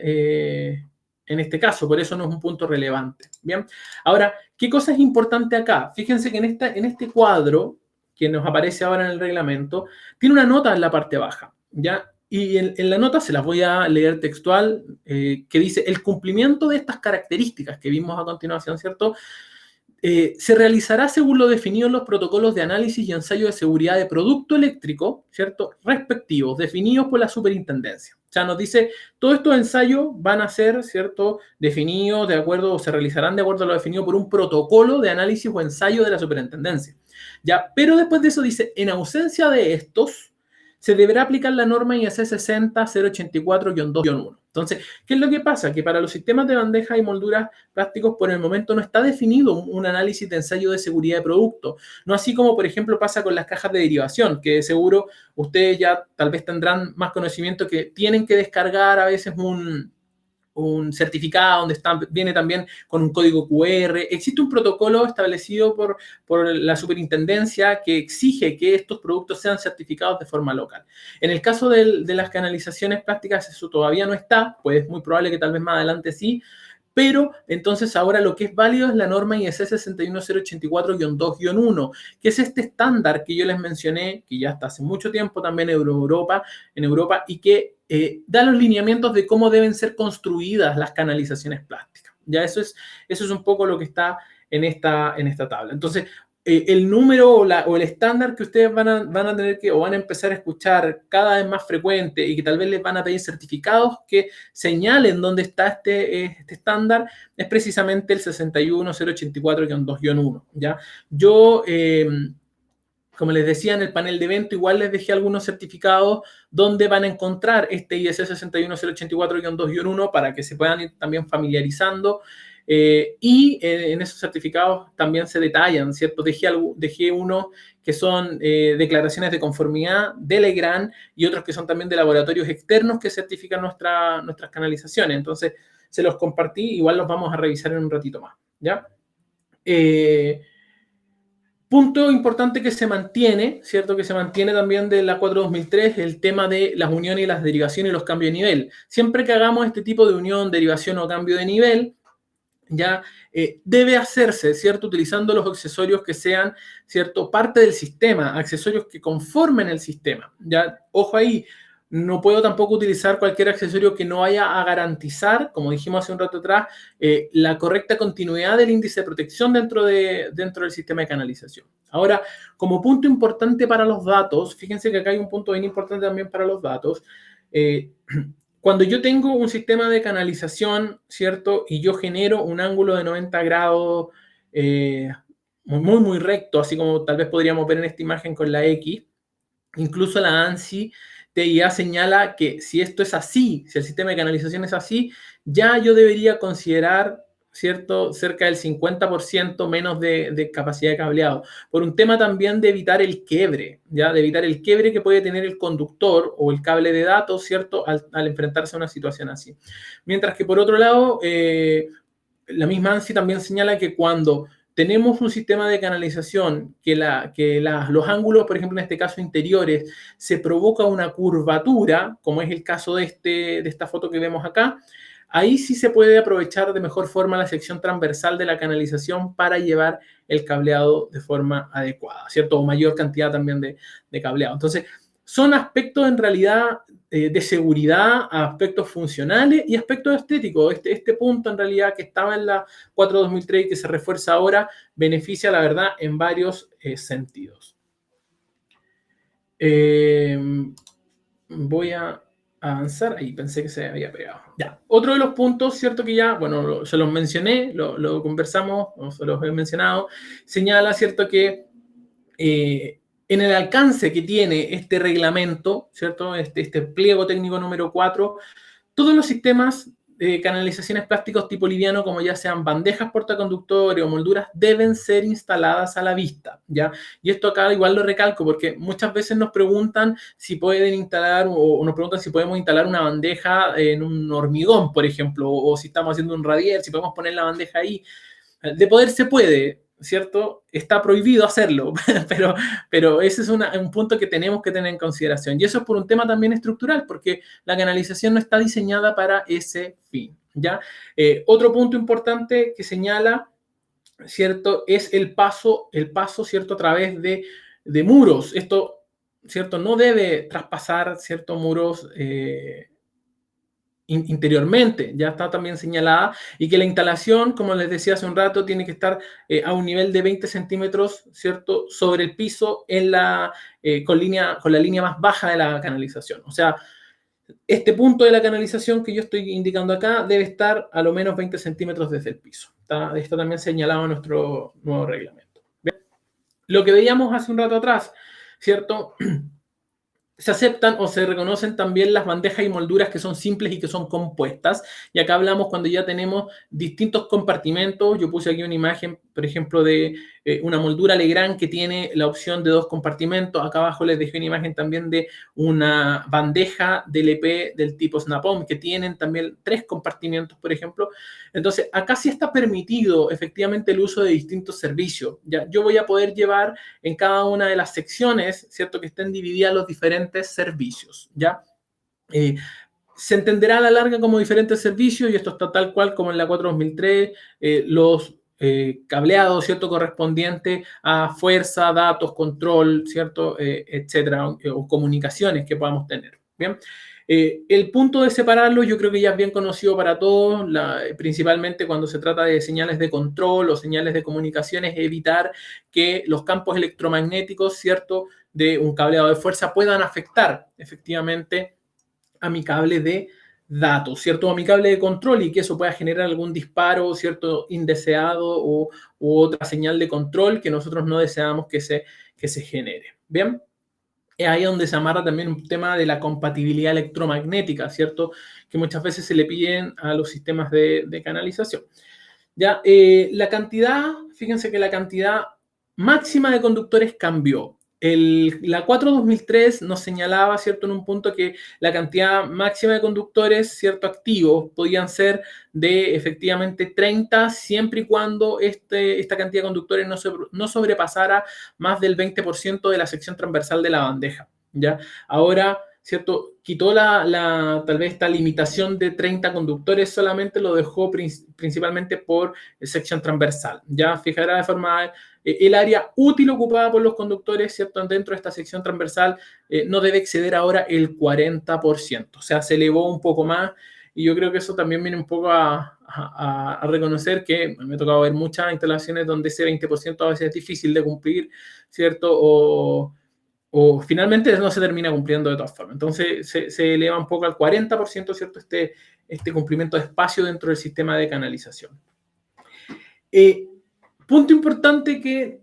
en este caso, por eso no es un punto relevante. Bien, ahora, ¿qué cosa es importante acá? Fíjense que en este cuadro que nos aparece ahora en el reglamento, tiene una nota en la parte baja, ¿ya? Y en la nota se las voy a leer textual, que dice: el cumplimiento de estas características que vimos a continuación, ¿cierto?, se realizará según lo definido en los protocolos de análisis y ensayo de seguridad de producto eléctrico, ¿cierto?, respectivos, definidos por la superintendencia. O sea, nos dice, todos estos ensayos van a ser, ¿cierto?, definidos de acuerdo, o se realizarán de acuerdo a lo definido por un protocolo de análisis o ensayo de la superintendencia. ¿Ya? Pero después de eso dice, en ausencia de estos, se deberá aplicar la norma IEC 60084-2-1. Entonces, ¿qué es lo que pasa? Que para los sistemas de bandejas y molduras plásticos, por el momento no está definido un análisis de ensayo de seguridad de producto. No así como, por ejemplo, pasa con las cajas de derivación, que de seguro ustedes ya tal vez tendrán más conocimiento, que tienen que descargar a veces un certificado donde viene también con un código QR. Existe un protocolo establecido por la superintendencia que exige que estos productos sean certificados de forma local. En el caso de las canalizaciones plásticas, eso todavía no está, pues es muy probable que tal vez más adelante sí, pero entonces ahora lo que es válido es la norma IEC 61084-2-1, que es este estándar que yo les mencioné, que ya está hace mucho tiempo también en Europa, y que da los lineamientos de cómo deben ser construidas las canalizaciones plásticas. Ya eso es un poco lo que está en esta tabla. Entonces, el número o el estándar que ustedes van a tener que, o van a empezar a escuchar cada vez más frecuente, y que tal vez les van a pedir certificados que señalen dónde está este estándar, es precisamente el 61084-2-1. ¿Ya? Yo, como les decía en el panel de evento, igual les dejé algunos certificados donde van a encontrar este IEC 61084-2-1 para que se puedan ir también familiarizando. Y en esos certificados también se detallan, ¿cierto? Dejé unos que son declaraciones de conformidad de Legrand, y otros que son también de laboratorios externos que certifican nuestras canalizaciones. Entonces, se los compartí, igual los vamos a revisar en un ratito más, ¿ya? Punto importante que se mantiene, ¿cierto? Que se mantiene también de la 4-2003, el tema de las uniones y las derivaciones y los cambios de nivel. Siempre que hagamos este tipo de unión, derivación o cambio de nivel, ya debe hacerse, ¿cierto?, utilizando los accesorios que sean, ¿cierto?, parte del sistema, accesorios que conformen el sistema. Ya, ojo ahí, no puedo tampoco utilizar cualquier accesorio que no vaya a garantizar, como dijimos hace un rato atrás, la correcta continuidad del índice de protección dentro del sistema de canalización. Ahora, como punto importante para los datos, fíjense que acá hay un punto bien importante también para los datos. Cuando yo tengo un sistema de canalización, ¿cierto?, y yo genero un ángulo de 90 grados muy, muy recto, así como tal vez podríamos ver en esta imagen con la X, incluso la ANSI TIA señala que si esto es así, si el sistema de canalización es así, ya yo debería considerar ¿cierto? Cerca del 50% menos de capacidad de cableado, por un tema también de evitar el quiebre, ¿ya? De evitar el quiebre que puede tener el conductor o el cable de datos, ¿cierto? Al enfrentarse a una situación así. Mientras que por otro lado, la misma ANSI también señala que cuando tenemos un sistema de canalización los ángulos, por ejemplo, en este caso interiores, se provoca una curvatura, como es el caso de esta foto que vemos acá, ahí sí se puede aprovechar de mejor forma la sección transversal de la canalización para llevar el cableado de forma adecuada, ¿cierto? O mayor cantidad también de cableado. Entonces, son aspectos en realidad de seguridad, aspectos funcionales y aspectos estéticos. Este punto en realidad que estaba en la 4/2003 y que se refuerza ahora, beneficia la verdad en varios sentidos. Voy a avanzar. Ahí pensé que se había pegado. Ya. Otro de los puntos, ¿cierto? Que ya, bueno, se los mencioné, lo conversamos, o se los he mencionado, señala, ¿cierto? Que en el alcance que tiene este reglamento, ¿cierto? Este pliego técnico número 4, todos los sistemas de canalizaciones plásticos tipo liviano, como ya sean bandejas portaconductores o molduras, deben ser instaladas a la vista, ¿ya? Y esto acá igual lo recalco porque muchas veces nos preguntan si pueden instalar o nos preguntan si podemos instalar una bandeja en un hormigón, por ejemplo, o si estamos haciendo un radier, si podemos poner la bandeja ahí. De poder se puede, ¿cierto? Está prohibido hacerlo, pero ese es un punto que tenemos que tener en consideración. Y eso es por un tema también estructural, porque la canalización no está diseñada para ese fin, ¿ya? Otro punto importante que señala, ¿cierto? Es el paso, ¿cierto? A través de muros. Esto, ¿cierto? No debe traspasar, ¿cierto? Muros interiormente, ya está también señalada, y que la instalación, como les decía hace un rato, tiene que estar a un nivel de 20 centímetros, ¿cierto?, sobre el piso con la línea más baja de la canalización. O sea, este punto de la canalización que yo estoy indicando acá debe estar a lo menos 20 centímetros desde el piso. Está también señalado en nuestro nuevo reglamento. ¿Bien? Lo que veíamos hace un rato atrás, ¿cierto?, se aceptan o se reconocen también las bandejas y molduras que son simples y que son compuestas. Y acá hablamos cuando ya tenemos distintos compartimentos. Yo puse aquí una imagen, por ejemplo, de una moldura Legrand que tiene la opción de 2 compartimentos. Acá abajo les dejé una imagen también de una bandeja DLP del tipo Snap-on que tienen también 3 compartimentos, por ejemplo. Entonces, acá sí está permitido efectivamente el uso de distintos servicios. ¿Ya? Yo voy a poder llevar en cada una de las secciones, ¿cierto?, que estén divididas los diferentes servicios, ¿ya? Se entenderá a la larga como diferentes servicios y esto está tal cual como en la 4/2003, los cableados, ¿cierto?, correspondientes a fuerza, datos, control, ¿cierto?, etcétera, o comunicaciones que podamos tener, ¿bien? El punto de separarlos yo creo que ya es bien conocido para todos, principalmente cuando se trata de señales de control o señales de comunicaciones, evitar que los campos electromagnéticos, ¿cierto?, de un cableado de fuerza puedan afectar efectivamente a mi cable de datos, ¿cierto? A mi cable de control y que eso pueda generar algún disparo, ¿cierto?, indeseado u otra señal de control que nosotros no deseamos que se genere. ¿Bien? Es ahí donde se amarra también un tema de la compatibilidad electromagnética, ¿cierto?, que muchas veces se le piden a los sistemas de canalización. Ya, la cantidad, fíjense que la cantidad máxima de conductores cambió. La 4/2003 nos señalaba, ¿cierto?, en un punto que la cantidad máxima de conductores, ¿cierto?, activos podían ser de efectivamente 30 siempre y cuando esta cantidad de conductores no sobrepasara más del 20% de la sección transversal de la bandeja, ¿ya? Ahora, ¿cierto?, quitó tal vez esta limitación de 30 conductores, solamente lo dejó principalmente por sección transversal. Ya fijará de forma el área útil ocupada por los conductores, ¿cierto?, dentro de esta sección transversal no debe exceder ahora el 40%. O sea, se elevó un poco más y yo creo que eso también viene un poco a reconocer que me ha tocado ver muchas instalaciones donde ese 20% a veces es difícil de cumplir, ¿cierto?, o finalmente no se termina cumpliendo de todas formas. Entonces se eleva un poco al 40%, ¿cierto?, este cumplimiento de espacio dentro del sistema de canalización. Punto importante que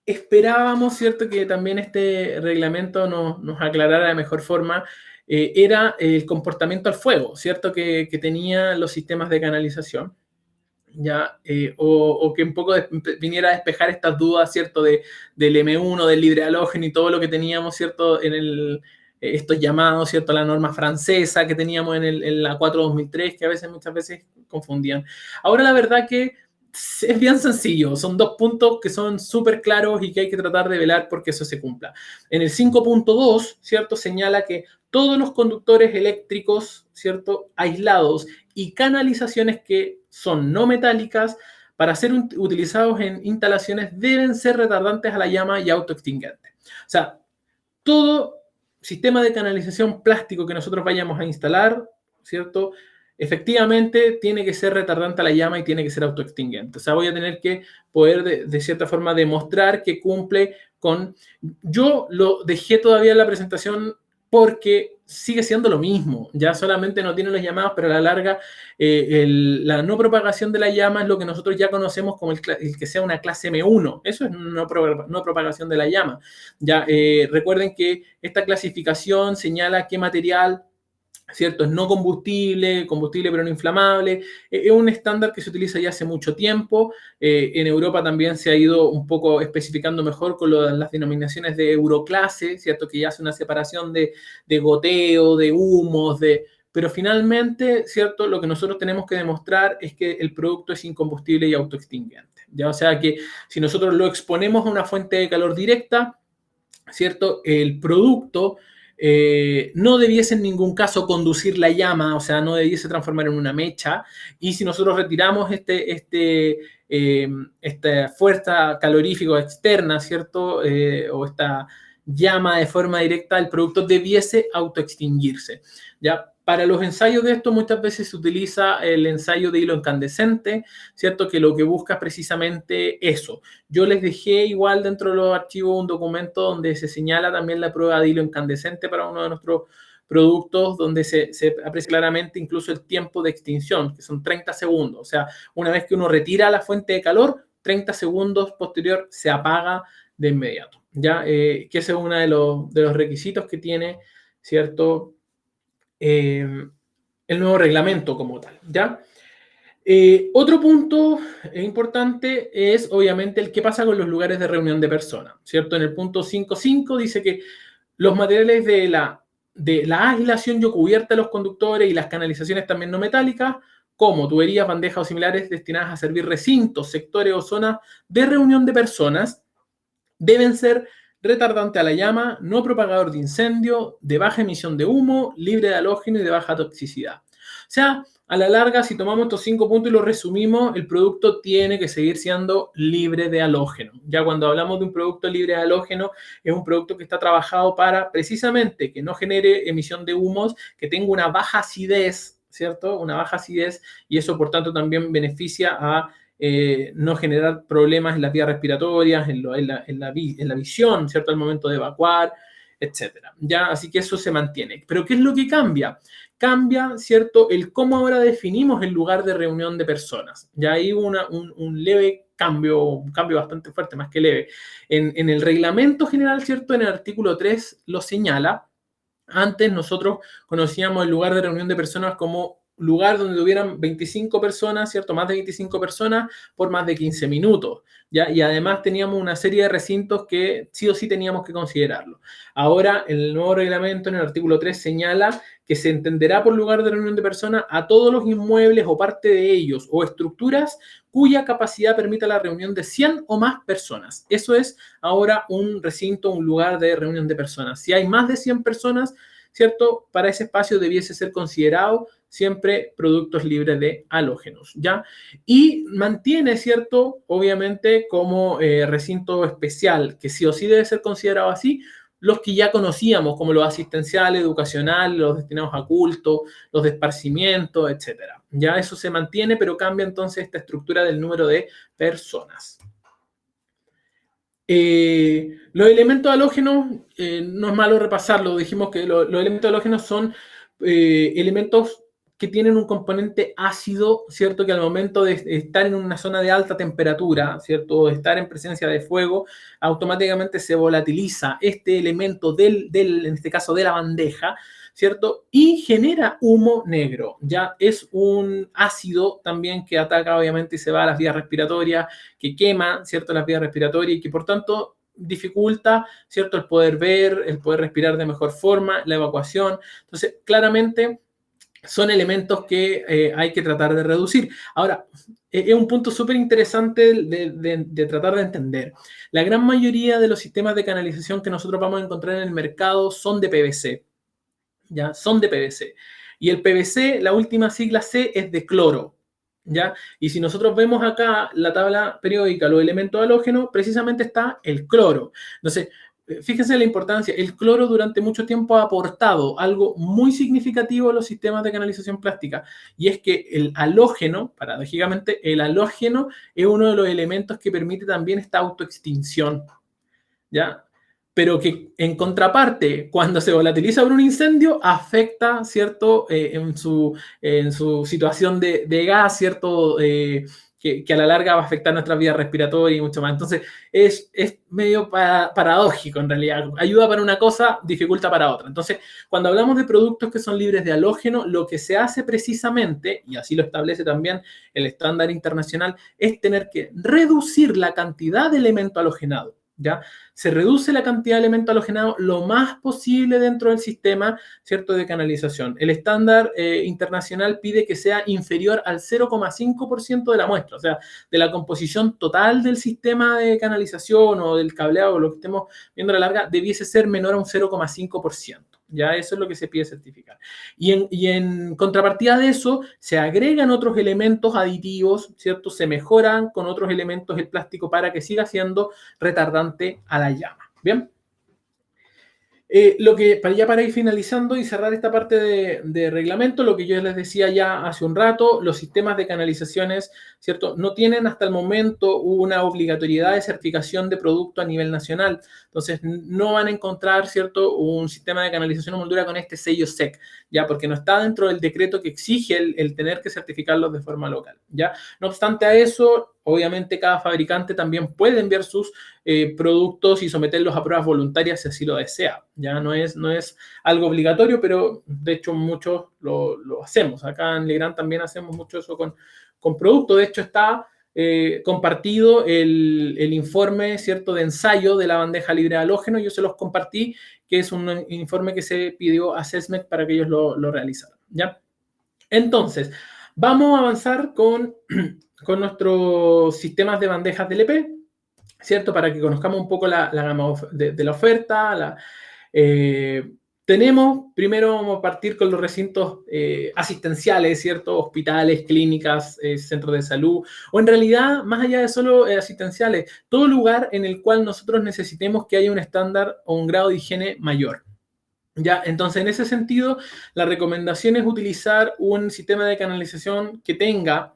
esperábamos, ¿cierto?, que también este reglamento nos aclarara de mejor forma, era el comportamiento al fuego, ¿cierto?, que tenían los sistemas de canalización. ¿ya? O que un poco viniera a despejar estas dudas, ¿cierto? Del M1, del libre halógeno y todo lo que teníamos, ¿cierto? Estos llamados, ¿cierto? La norma francesa que teníamos en la 4/2003, que muchas veces confundían. Ahora la verdad que es bien sencillo, son 2 puntos que son súper claros y que hay que tratar de velar porque eso se cumpla. En el 5.2, ¿cierto? Señala que todos los conductores eléctricos, ¿cierto? Aislados y canalizaciones que son no metálicas para ser utilizados en instalaciones deben ser retardantes a la llama y autoextinguentes. O sea, todo sistema de canalización plástico que nosotros vayamos a instalar, ¿cierto? Efectivamente tiene que ser retardante a la llama y tiene que ser autoextinguente. O sea, voy a tener que poder de cierta forma demostrar que cumple con... Yo lo dejé todavía en la presentación porque sigue siendo lo mismo, ya solamente no tiene los llamados, pero a la larga la no propagación de la llama es lo que nosotros ya conocemos como el que sea una clase M1, eso es no propagación de la llama. Ya recuerden que esta clasificación señala qué material, ¿cierto? Es no combustible, combustible pero no inflamable. Es un estándar que se utiliza ya hace mucho tiempo. En Europa también se ha ido un poco especificando mejor con las denominaciones de Euroclase, ¿cierto? Que ya hace una separación de goteo, de humos, pero finalmente, ¿cierto? Lo que nosotros tenemos que demostrar es que el producto es incombustible y autoextinguiente. ¿Ya? O sea que si nosotros lo exponemos a una fuente de calor directa, ¿cierto? El producto no debiese en ningún caso conducir la llama, o sea, no debiese transformar en una mecha, y si nosotros retiramos esta fuerza calorífica externa, ¿cierto? O esta llama de forma directa, el producto debiese autoextinguirse, ¿ya? Para los ensayos de esto muchas veces se utiliza el ensayo de hilo incandescente, ¿cierto? Que lo que busca es precisamente eso. Yo les dejé igual dentro de los archivos un documento donde se señala también la prueba de hilo incandescente para uno de nuestros productos, donde se aprecia claramente incluso el tiempo de extinción, que son 30 segundos. O sea, una vez que uno retira la fuente de calor, 30 segundos posterior se apaga de inmediato, ¿ya? Que ese es uno de los requisitos que tiene, ¿cierto? El nuevo reglamento como tal, ¿ya? Otro punto importante es, obviamente, el qué pasa con los lugares de reunión de personas, ¿cierto? En el punto 5.5 dice que los materiales de la aislación y cubierta de los conductores y las canalizaciones también no metálicas, como tuberías, bandejas o similares destinadas a servir recintos, sectores o zonas de reunión de personas, deben ser retardante a la llama, no propagador de incendio, de baja emisión de humo, libre de halógeno y de baja toxicidad. O sea, a la larga, si tomamos estos 5 puntos y los resumimos, el producto tiene que seguir siendo libre de halógeno. Ya cuando hablamos de un producto libre de halógeno, es un producto que está trabajado para precisamente que no genere emisión de humos, que tenga una baja acidez, ¿cierto? Una baja acidez, y eso por tanto también beneficia a no generar problemas en las vías respiratorias, en la visión, ¿cierto? Al momento de evacuar, etcétera. ¿Ya? Así que eso se mantiene. ¿Pero qué es lo que cambia? Cambia, ¿cierto? El cómo ahora definimos el lugar de reunión de personas. Ya hay un leve cambio, un cambio bastante fuerte, más que leve. En el reglamento general, ¿cierto? En el artículo 3 lo señala. Antes nosotros conocíamos el lugar de reunión de personas como lugar donde hubieran 25 personas, ¿cierto? Más de 25 personas por más de 15 minutos, ¿ya? Y además teníamos una serie de recintos que sí o sí teníamos que considerarlo. Ahora, el nuevo reglamento, en el artículo 3, señala que se entenderá por lugar de reunión de personas a todos los inmuebles o parte de ellos o estructuras cuya capacidad permita la reunión de 100 o más personas. Eso es ahora un recinto, un lugar de reunión de personas. Si hay más de 100 personas, ¿cierto? Para ese espacio debiese ser considerado siempre productos libres de halógenos, ¿ya? Y mantiene, ¿cierto? Obviamente como recinto especial, que sí o sí debe ser considerado así, los que ya conocíamos, como los asistenciales, educacionales, los destinados a culto, los de esparcimiento, etcétera. Ya eso se mantiene, pero cambia entonces esta estructura del número de personas. Los elementos halógenos, no es malo repasarlo, dijimos que los elementos halógenos son elementos que tienen un componente ácido, ¿cierto? Que al momento de estar en una zona de alta temperatura, ¿cierto? O de estar en presencia de fuego, automáticamente se volatiliza este elemento en este caso de la bandeja, ¿cierto? Y genera humo negro. Ya es un ácido también que ataca, obviamente, y se va a las vías respiratorias, que quema, ¿cierto? Las vías respiratorias y que, por tanto, dificulta, ¿cierto? El poder ver, el poder respirar de mejor forma, la evacuación. Entonces, claramente son elementos que hay que tratar de reducir. Ahora, es un punto súper interesante de tratar de entender. La gran mayoría de los sistemas de canalización que nosotros vamos a encontrar en el mercado son de PVC, ¿ya? Son de PVC. Y el PVC, la última sigla C, es de cloro, ¿ya? Y si nosotros vemos acá la tabla periódica, los elementos halógenos, precisamente está el cloro. Entonces, fíjense la importancia. El cloro durante mucho tiempo ha aportado algo muy significativo a los sistemas de canalización plástica, y es que el halógeno, paradójicamente, el halógeno es uno de los elementos que permite también esta autoextinción, ¿ya? Pero que en contraparte, cuando se volatiliza por un incendio, afecta, ¿cierto? En su situación de gas, ¿cierto? Que a la larga va a afectar nuestras vías respiratorias y mucho más. Entonces, es medio paradójico en realidad. Ayuda para una cosa, dificulta para otra. Entonces, cuando hablamos de productos que son libres de halógeno, lo que se hace precisamente, y así lo establece también el estándar internacional, es tener que reducir la cantidad de elemento halogenado. ¿Ya? Se reduce la cantidad de elementos halogenados lo más posible dentro del sistema, ¿cierto?, de canalización. El estándar internacional pide que sea inferior al 0,5% de la muestra, o sea, de la composición total del sistema de canalización o del cableado o lo que estemos viendo a la larga, debiese ser menor a un 0,5%. Ya eso es lo que se pide certificar. Y en contrapartida de eso, se agregan otros elementos aditivos, ¿cierto? Se mejoran con otros elementos el plástico para que siga siendo retardante a la llama. ¿Bien? Para ir finalizando y cerrar esta parte de reglamento, lo que yo les decía ya hace un rato, los sistemas de canalizaciones, ¿cierto?, no tienen hasta el momento una obligatoriedad de certificación de producto a nivel nacional. Entonces, no van a encontrar, ¿cierto?, un sistema de canalización o moldura con este sello SEC, ¿ya? Porque no está dentro del decreto que exige el tener que certificarlos de forma local, ¿ya? No obstante a eso, obviamente cada fabricante también puede enviar sus productos y someterlos a pruebas voluntarias si así lo desea. Ya no es algo obligatorio, pero de hecho muchos lo hacemos. Acá en Legrand también hacemos mucho eso con productos. De hecho está compartido el informe, ¿cierto?, de ensayo de la bandeja libre de halógeno. Yo se los compartí, que es un informe que se pidió a SESMEC para que ellos lo realizaran, ¿ya? Entonces, vamos a avanzar con nuestros sistemas de bandejas DLP, ¿cierto? Para que conozcamos un poco la gama de la oferta. Primero vamos a partir con los recintos asistenciales, ¿cierto? Hospitales, clínicas, centros de salud, o en realidad, más allá de solo asistenciales, todo lugar en el cual nosotros necesitemos que haya un estándar o un grado de higiene mayor. Ya, entonces, en ese sentido, la recomendación es utilizar un sistema de canalización que tenga,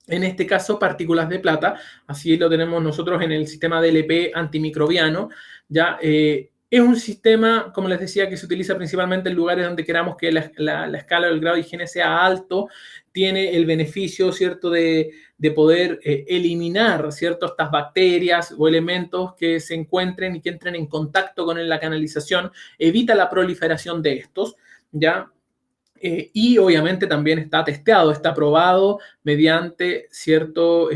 en este caso, partículas de plata. Así lo tenemos nosotros en el sistema DLP antimicrobiano. Ya, es un sistema, como les decía, que se utiliza principalmente en lugares donde queramos que la escala o el grado de higiene sea alto. Tiene el beneficio, ¿cierto?, de poder eliminar, ¿cierto?, estas bacterias o elementos que se encuentren y que entren en contacto con la canalización. Evita la proliferación de estos, ¿ya? Y obviamente también está testeado, está probado mediante ciertos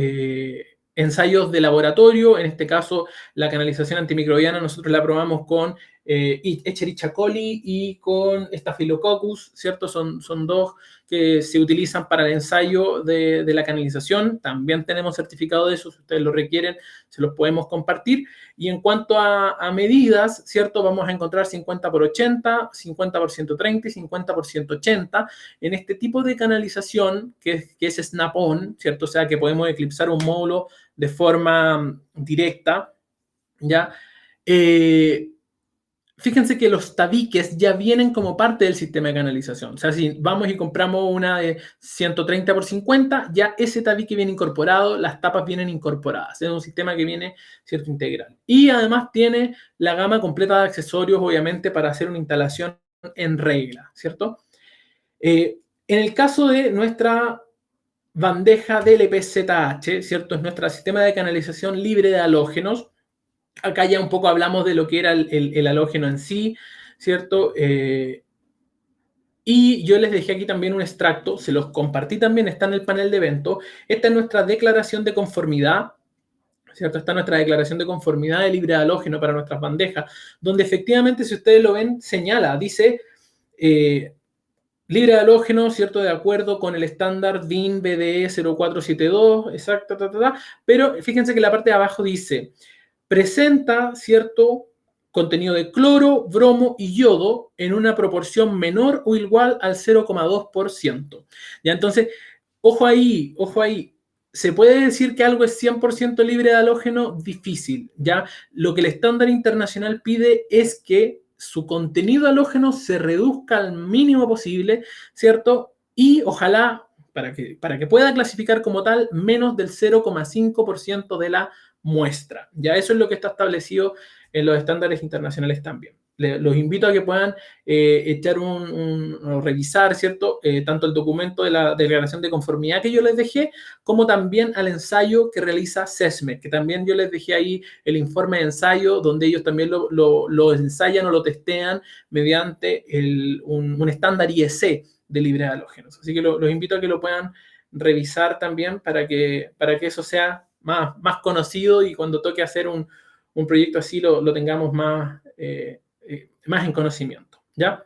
ensayos de laboratorio. En este caso, la canalización antimicrobiana nosotros la probamos con Escherichia coli y con Staphylococcus, ¿cierto? Son dos que se utilizan para el ensayo de la canalización. También tenemos certificado de eso, si ustedes lo requieren, se los podemos compartir. Y en cuanto a medidas, ¿cierto? Vamos a encontrar 50 por 80, 50 por 130 y 50 por 180 en este tipo de canalización que es snap-on, ¿cierto? O sea, que podemos eclipsar un módulo de forma directa, ¿ya? Fíjense que los tabiques ya vienen como parte del sistema de canalización. O sea, si vamos y compramos una de 130 por 50, ya ese tabique viene incorporado, las tapas vienen incorporadas. Es un sistema que viene, ¿cierto?, integral. Y además tiene la gama completa de accesorios, obviamente, para hacer una instalación en regla, ¿cierto? En el caso de nuestra bandeja DLP-ZH, ¿cierto? Es nuestro sistema de canalización libre de halógenos. Acá ya un poco hablamos de lo que era el halógeno en sí, ¿cierto? Y yo les dejé aquí también un extracto, se los compartí también, está en el panel de evento. Esta es nuestra declaración de conformidad, ¿cierto? Está nuestra declaración de conformidad de libre halógeno para nuestras bandejas, donde efectivamente, si ustedes lo ven, señala, dice libre halógeno, ¿cierto? De acuerdo con el estándar DIN BDE 0472, exacto, pero fíjense que la parte de abajo dice, presenta, ¿cierto? Contenido de cloro, bromo y yodo en una proporción menor o igual al 0,2%. Ya, entonces, ojo ahí, ojo ahí. ¿Se puede decir que algo es 100% libre de halógeno? Difícil, ¿ya? Lo que el estándar internacional pide es que su contenido halógeno se reduzca al mínimo posible, ¿cierto? Y ojalá, para que pueda clasificar como tal, menos del 0,5% de la muestra. Ya eso es lo que está establecido en los estándares internacionales también. Los invito a que puedan echar o revisar, ¿cierto? Tanto el documento de la declaración de conformidad que yo les dejé, como también al ensayo que realiza SESME, que también yo les dejé ahí el informe de ensayo, donde ellos también lo ensayan o lo testean mediante un estándar IEC de libre de halógenos. Así que los invito a que lo puedan revisar también para que eso sea más conocido y cuando toque hacer un proyecto así lo tengamos más en conocimiento, ¿ya?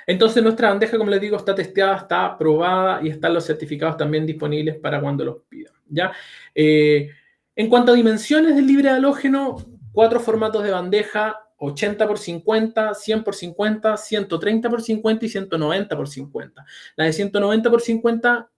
Entonces nuestra bandeja, como les digo, está testeada, está probada y están los certificados también disponibles para cuando los pidan, ¿ya? En cuanto a dimensiones del libre halógeno, 4 formatos de bandeja, 80 por 50, 100 por 50, 130 por 50 y 190 por 50. La de 190 por 50,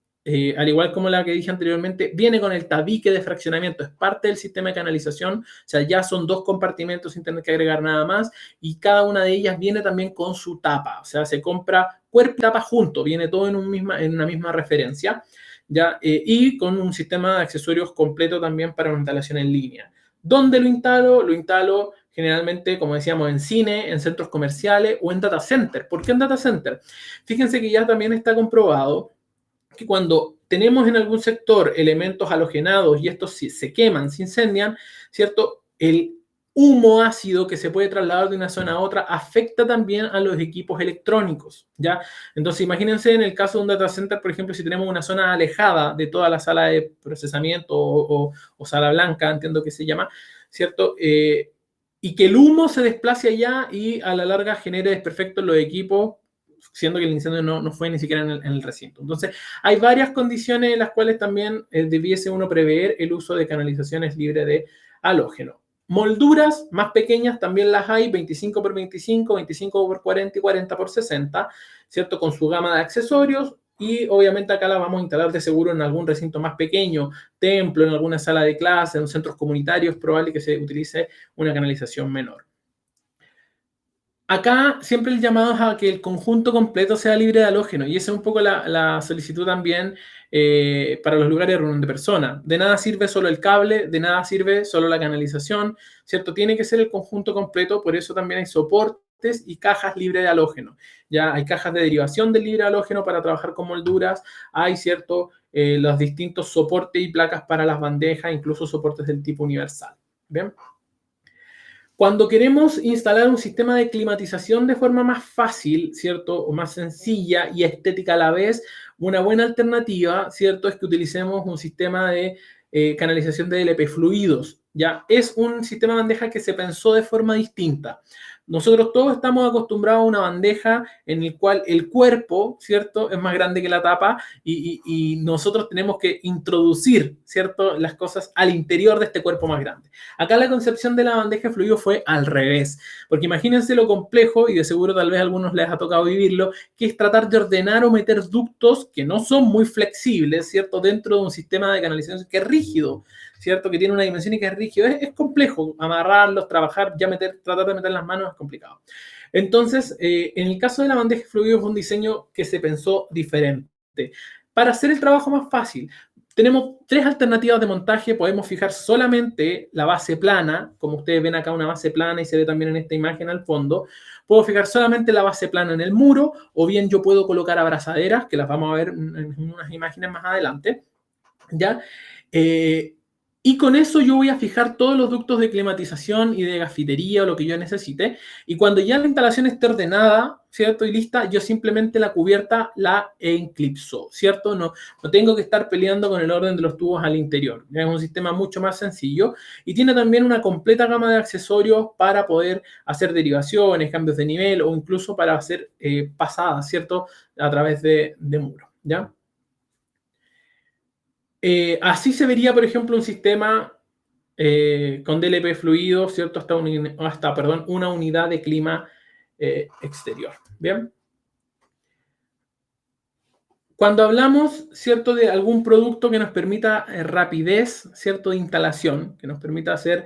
al igual como la que dije anteriormente, viene con el tabique de fraccionamiento, es parte del sistema de canalización, o sea, ya son 2 compartimentos sin tener que agregar nada más, y cada una de ellas viene también con su tapa, o sea, se compra cuerpo y tapa junto, viene todo en una misma referencia, ¿ya? Y con un sistema de accesorios completo también para una instalación en línea. ¿Dónde lo instalo? Lo instalo generalmente, como decíamos, en cine, en centros comerciales o en data center. ¿Por qué en data center? Fíjense que ya también está comprobado que cuando tenemos en algún sector elementos halogenados y estos se queman, se incendian, ¿cierto? El humo ácido que se puede trasladar de una zona a otra afecta también a los equipos electrónicos, ¿ya? Entonces, imagínense en el caso de un data center, por ejemplo, si tenemos una zona alejada de toda la sala de procesamiento o sala blanca, entiendo que se llama, ¿cierto? Y que el humo se desplace allá y a la larga genere desperfectos en los equipos, siendo que el incendio no fue ni siquiera en el recinto. Entonces, hay varias condiciones en las cuales también debiese uno prever el uso de canalizaciones libres de halógeno. Molduras más pequeñas también las hay, 25 por 25, 25 por 40 y 40 por 60, ¿cierto? Con su gama de accesorios y obviamente acá la vamos a instalar de seguro en algún recinto más pequeño, templo, en alguna sala de clase, en centros comunitarios, probable que se utilice una canalización menor. Acá siempre el llamado es a que el conjunto completo sea libre de halógeno y esa es un poco la solicitud también para los lugares de reunión de personas. De nada sirve solo el cable, de nada sirve solo la canalización, ¿cierto? Tiene que ser el conjunto completo, por eso también hay soportes y cajas libres de halógeno. Ya hay cajas de derivación del libre de halógeno para trabajar con molduras, hay, ¿cierto? Los distintos soportes y placas para las bandejas, incluso soportes del tipo universal. ¿Bien? Cuando queremos instalar un sistema de climatización de forma más fácil, ¿cierto? O más sencilla y estética a la vez, una buena alternativa, ¿cierto? Es que utilicemos un sistema de canalización de LP fluidos, ¿ya? Es un sistema de bandeja que se pensó de forma distinta. Nosotros todos estamos acostumbrados a una bandeja en la cual el cuerpo, ¿cierto? Es más grande que la tapa y nosotros tenemos que introducir, ¿cierto? Las cosas al interior de este cuerpo más grande. Acá la concepción de la bandeja de fluido fue al revés, porque imagínense lo complejo, y de seguro tal vez a algunos les ha tocado vivirlo, que es tratar de ordenar o meter ductos que no son muy flexibles, ¿cierto? Dentro de un sistema de canalización que es rígido, ¿cierto? Que tiene una dimensión y que es rígido. Es complejo amarrarlos, trabajar, tratar de meter las manos es complicado. Entonces, en el caso de la bandeja de fluidos es un diseño que se pensó diferente. Para hacer el trabajo más fácil, tenemos 3 alternativas de montaje. Podemos fijar solamente la base plana, como ustedes ven acá una base plana y se ve también en esta imagen al fondo. Puedo fijar solamente la base plana en el muro, o bien yo puedo colocar abrazaderas, que las vamos a ver en unas imágenes más adelante, ¿ya? Y con eso yo voy a fijar todos los ductos de climatización y de gafitería o lo que yo necesite. Y cuando ya la instalación esté ordenada, ¿cierto? Y lista, yo simplemente la cubierta la enclipso, ¿cierto? No tengo que estar peleando con el orden de los tubos al interior. Es un sistema mucho más sencillo y tiene también una completa gama de accesorios para poder hacer derivaciones, cambios de nivel o incluso para hacer pasadas, ¿cierto? A través de muro, ¿ya? Así se vería, por ejemplo, un sistema con DLP fluido, ¿cierto? Hasta una unidad de clima exterior. ¿Bien? Cuando hablamos, ¿cierto?, de algún producto que nos permita rapidez, ¿cierto?, de instalación, que nos permita hacer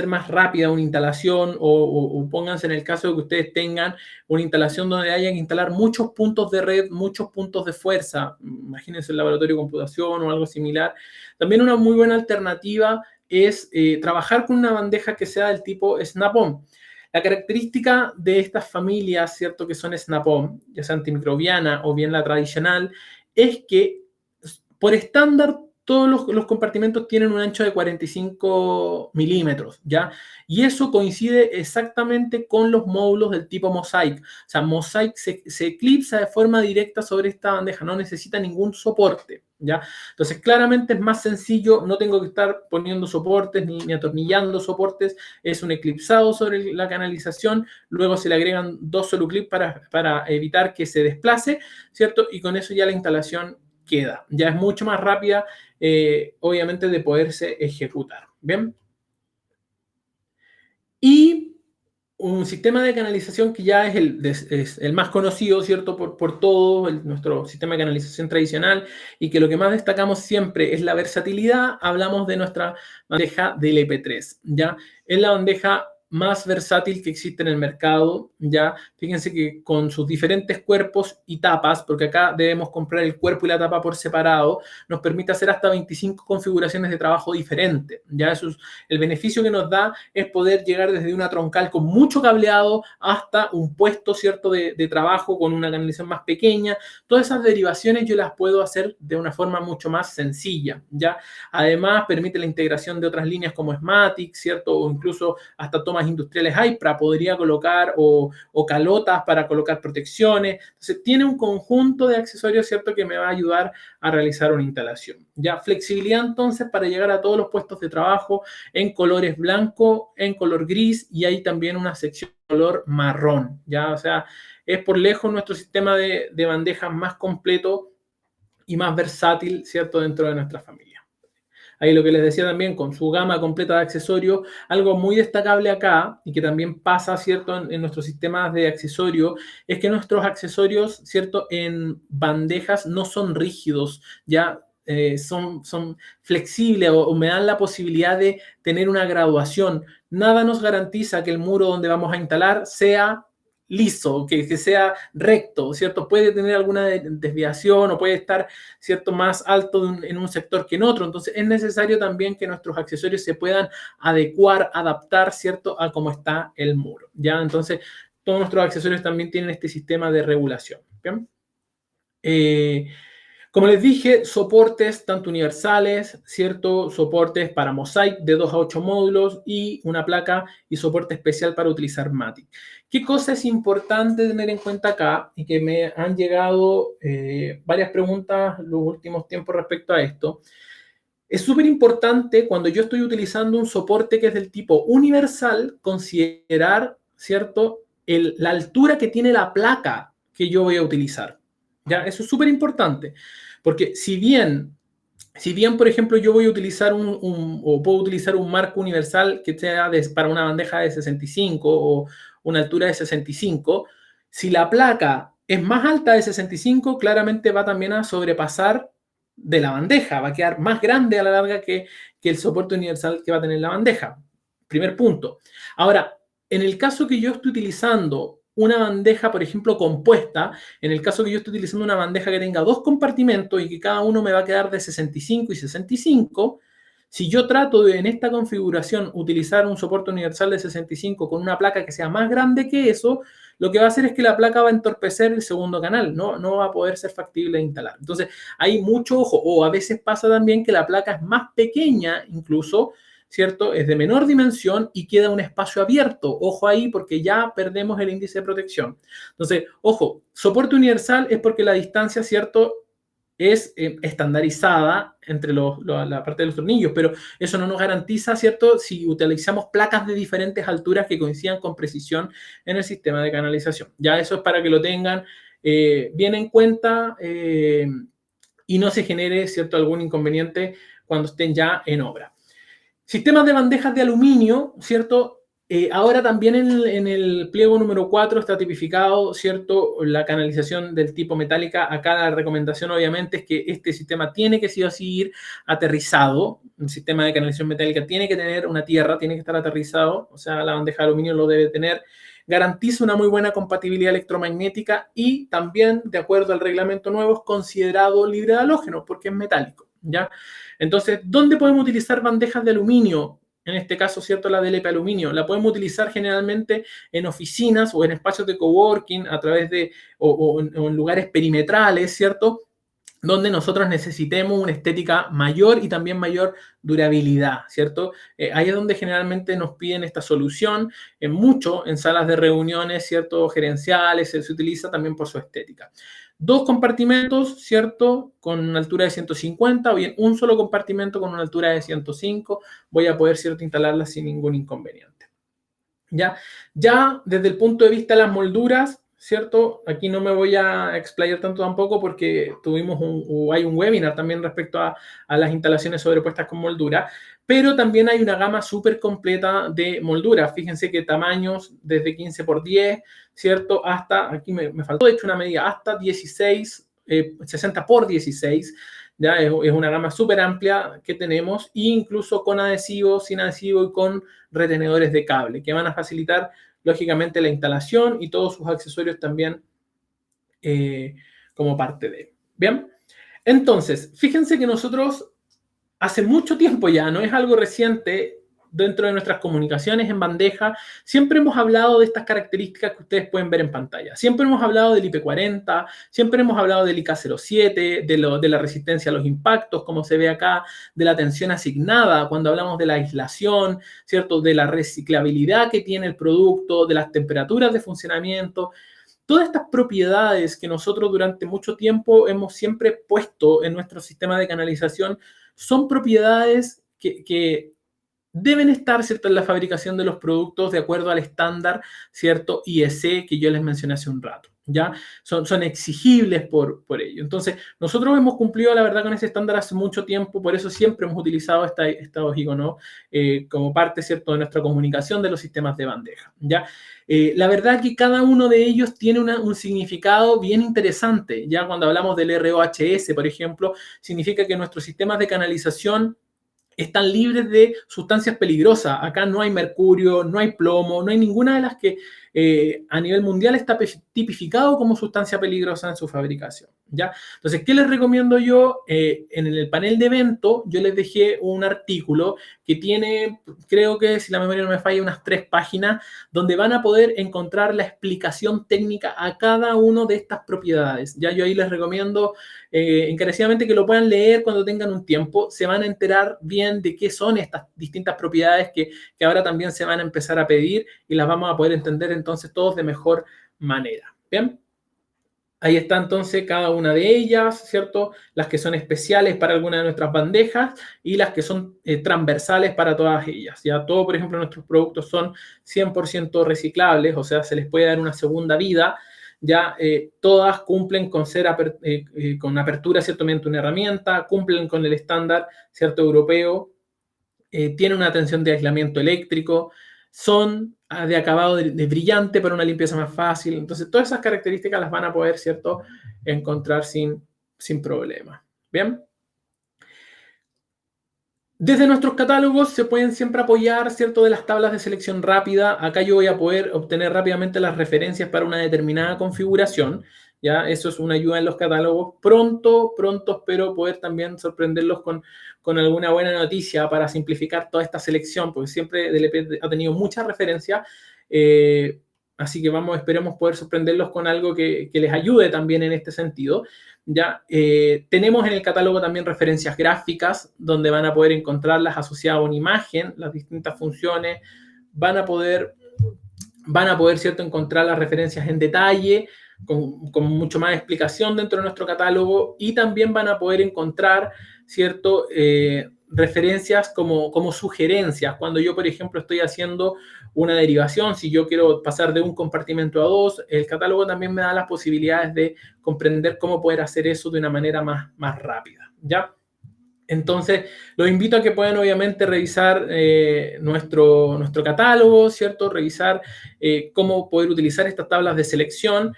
más rápida una instalación o pónganse en el caso de que ustedes tengan una instalación donde haya que instalar muchos puntos de red, muchos puntos de fuerza, imagínense el laboratorio de computación o algo similar. También una muy buena alternativa es trabajar con una bandeja que sea del tipo Snap-on. La característica de estas familias, ¿cierto?, que son Snap-on, ya sea antimicrobiana o bien la tradicional, es que por estándar todos los compartimentos tienen un ancho de 45 milímetros, ¿ya? Y eso coincide exactamente con los módulos del tipo Mosaic. O sea, Mosaic se eclipsa de forma directa sobre esta bandeja, no necesita ningún soporte, ¿ya? Entonces, claramente es más sencillo, no tengo que estar poniendo soportes ni atornillando soportes, es un eclipsado sobre la canalización, luego se le agregan 2 soluclips para evitar que se desplace, ¿cierto? Y con eso ya la instalación queda. Ya es mucho más rápida, obviamente, de poderse ejecutar. ¿Bien? Y un sistema de canalización que ya es el más conocido, ¿cierto?, por todo nuestro sistema de canalización tradicional y que lo que más destacamos siempre es la versatilidad. Hablamos de nuestra bandeja DLP3, ¿ya? Es la bandeja más versátil que existe en el mercado, ¿ya? Fíjense que con sus diferentes cuerpos y tapas, porque acá debemos comprar el cuerpo y la tapa por separado, nos permite hacer hasta 25 configuraciones de trabajo diferentes, ¿ya? Eso es, el beneficio que nos da es poder llegar desde una troncal con mucho cableado hasta un puesto, ¿cierto?, de trabajo con una canalización más pequeña. Todas esas derivaciones yo las puedo hacer de una forma mucho más sencilla, ¿ya? Además, permite la integración de otras líneas como Smatic, ¿cierto?, o incluso hasta tomas industriales IPRA, podría colocar o calotas para colocar protecciones. Entonces, tiene un conjunto de accesorios, ¿cierto?, que me va a ayudar a realizar una instalación. Ya, flexibilidad entonces para llegar a todos los puestos de trabajo en colores blanco, en color gris y hay también una sección de color marrón. Ya, o sea, es por lejos nuestro sistema de bandejas más completo y más versátil, ¿cierto?, dentro de nuestra familia. Ahí lo que les decía también, con su gama completa de accesorios, algo muy destacable acá y que también pasa, ¿cierto?, en nuestros sistemas de accesorios, es que nuestros accesorios, ¿cierto?, en bandejas no son rígidos, ya son flexibles o me dan la posibilidad de tener una graduación. Nada nos garantiza que el muro donde vamos a instalar sea liso, que sea recto, ¿cierto? Puede tener alguna desviación o puede estar, ¿cierto?, más alto en un sector que en otro. Entonces, es necesario también que nuestros accesorios se puedan adecuar, adaptar, ¿cierto?, a cómo está el muro, ¿ya? Entonces, todos nuestros accesorios también tienen este sistema de regulación, ¿bien? Como les dije, soportes tanto universales, ¿cierto? Soportes para Mosaic de 2 a 8 módulos y una placa y soporte especial para utilizar Matic. ¿Qué cosa es importante tener en cuenta acá? Y que me han llegado varias preguntas en los últimos tiempos respecto a esto. Es súper importante cuando yo estoy utilizando un soporte que es del tipo universal, considerar, ¿cierto?, la altura que tiene la placa que yo voy a utilizar. ¿Ya? Eso es súper importante, porque si bien, por ejemplo, yo voy a utilizar o puedo utilizar un marco universal que sea para una bandeja de 65 o una altura de 65, si la placa es más alta de 65, claramente va también a sobrepasar de la bandeja, va a quedar más grande a la larga que el soporte universal que va a tener la bandeja. Primer punto. Ahora, en el caso que yo estoy utilizando una bandeja, por ejemplo, compuesta, en el caso que yo estoy utilizando una bandeja que tenga 2 compartimentos y que cada uno me va a quedar de 65 y 65, Si yo trato de, en esta configuración, utilizar un soporte universal de 65 con una placa que sea más grande que eso, lo que va a hacer es que la placa va a entorpecer el segundo canal, no va a poder ser factible de instalar. Entonces, hay mucho ojo, o a veces pasa también que la placa es más pequeña incluso, ¿cierto? Es de menor dimensión y queda un espacio abierto. Ojo ahí porque ya perdemos el índice de protección. Entonces, ojo, soporte universal es porque la distancia, ¿cierto?, es estandarizada entre la parte de los tornillos, pero eso no nos garantiza, ¿cierto?, si utilizamos placas de diferentes alturas que coincidan con precisión en el sistema de canalización. Ya eso es para que lo tengan bien en cuenta y no se genere, ¿cierto?, algún inconveniente cuando estén ya en obra. Sistemas de bandejas de aluminio, ¿cierto? Ahora también en el pliego número 4 está tipificado, ¿cierto?, la canalización del tipo metálica. Acá la recomendación obviamente es que este sistema tiene que sí o sí ir aterrizado. Un sistema de canalización metálica tiene que tener una tierra, tiene que estar aterrizado, o sea, la bandeja de aluminio lo debe tener. Garantiza una muy buena compatibilidad electromagnética y también, de acuerdo al reglamento nuevo, es considerado libre de halógenos porque es metálico, ¿ya? Entonces, ¿dónde podemos utilizar bandejas de aluminio? En este caso, ¿cierto?, la DLP aluminio. La podemos utilizar generalmente en oficinas o en espacios de coworking a través de, o en lugares perimetrales, ¿cierto?, donde nosotros necesitemos una estética mayor y también mayor durabilidad, ¿cierto? Ahí es donde generalmente nos piden esta solución, mucho en salas de reuniones, ¿cierto?, gerenciales, se utiliza también por su estética. 2 compartimentos, ¿cierto?, con una altura de 150, o bien un solo compartimento con una altura de 105, voy a poder, ¿cierto?, instalarla sin ningún inconveniente. Ya desde el punto de vista de las molduras, ¿cierto? Aquí no me voy a explayar tanto tampoco porque hay un webinar también respecto a las instalaciones sobrepuestas con moldura, pero también hay una gama súper completa de molduras. Fíjense que tamaños desde 15 por 10, ¿cierto? Hasta, aquí me faltó de hecho una medida, hasta 16, 60 por 16. Ya es una gama súper amplia que tenemos, incluso con adhesivo, sin adhesivo y con retenedores de cable, que van a facilitar lógicamente la instalación y todos sus accesorios también como parte de. Bien, entonces, fíjense que nosotros hace mucho tiempo ya, no es algo reciente, dentro de nuestras comunicaciones en bandeja, siempre hemos hablado de estas características que ustedes pueden ver en pantalla. Siempre hemos hablado del IP40, siempre hemos hablado del IK07, de la resistencia a los impactos, como se ve acá, de la tensión asignada, cuando hablamos de la aislación, ¿cierto?, de la reciclabilidad que tiene el producto, de las temperaturas de funcionamiento. Todas estas propiedades que nosotros durante mucho tiempo hemos siempre puesto en nuestro sistema de canalización son propiedades que deben estar, ¿cierto?, en la fabricación de los productos de acuerdo al estándar, ¿cierto?, IEC que yo les mencioné hace un rato, ¿ya? Son exigibles por ello. Entonces, nosotros hemos cumplido, la verdad, con ese estándar hace mucho tiempo, por eso siempre hemos utilizado estos iconos como parte, ¿cierto?, de nuestra comunicación de los sistemas de bandeja, ¿ya? La verdad que cada uno de ellos tiene un significado bien interesante, ya cuando hablamos del ROHS, por ejemplo, significa que nuestros sistemas de canalización están libres de sustancias peligrosas. Acá no hay mercurio, no hay plomo, no hay ninguna de las que a nivel mundial está tipificado como sustancia peligrosa en su fabricación, ¿ya? Entonces, ¿qué les recomiendo yo? En el panel de evento yo les dejé un artículo que tiene, creo que si la memoria no me falla, unas 3 páginas, donde van a poder encontrar la explicación técnica a cada una de estas propiedades. Ya yo ahí les recomiendo encarecidamente que lo puedan leer cuando tengan un tiempo, se van a enterar bien de qué son estas distintas propiedades que ahora también se van a empezar a pedir y las vamos a poder entender entonces todos de mejor manera. Bien, ahí está entonces cada una de ellas, ¿cierto? Las que son especiales para alguna de nuestras bandejas y las que son transversales para todas ellas. Ya todo, por ejemplo, nuestros productos son 100% reciclables, o sea, se les puede dar una segunda vida. Ya todas cumplen con con apertura, ¿cierto?, mediante una herramienta, cumplen con el estándar, ¿cierto?, europeo, tienen una tensión de aislamiento eléctrico, son de acabado de brillante para una limpieza más fácil. Entonces, todas esas características las van a poder, ¿cierto?, encontrar sin problema. Bien. Desde nuestros catálogos se pueden siempre apoyar, ¿cierto?, de las tablas de selección rápida. Acá yo voy a poder obtener rápidamente las referencias para una determinada configuración. ¿ya? Eso es una ayuda en los catálogos. Pronto espero poder también sorprenderlos con alguna buena noticia para simplificar toda esta selección, porque siempre DLP ha tenido mucha referencia, así que esperemos poder sorprenderlos con algo que les ayude también en este sentido. Ya tenemos en el catálogo también referencias gráficas, donde van a poder encontrarlas asociadas a una imagen, las distintas funciones, van a poder, ¿cierto?, encontrar las referencias en detalle, con mucho más explicación dentro de nuestro catálogo, y también van a poder encontrar, ¿cierto?, referencias como sugerencias. Cuando yo, por ejemplo, estoy haciendo una derivación, si yo quiero pasar de un compartimento a dos, el catálogo también me da las posibilidades de comprender cómo poder hacer eso de una manera más rápida, ¿ya? Entonces, los invito a que puedan obviamente revisar nuestro catálogo, ¿cierto? Revisar cómo poder utilizar estas tablas de selección,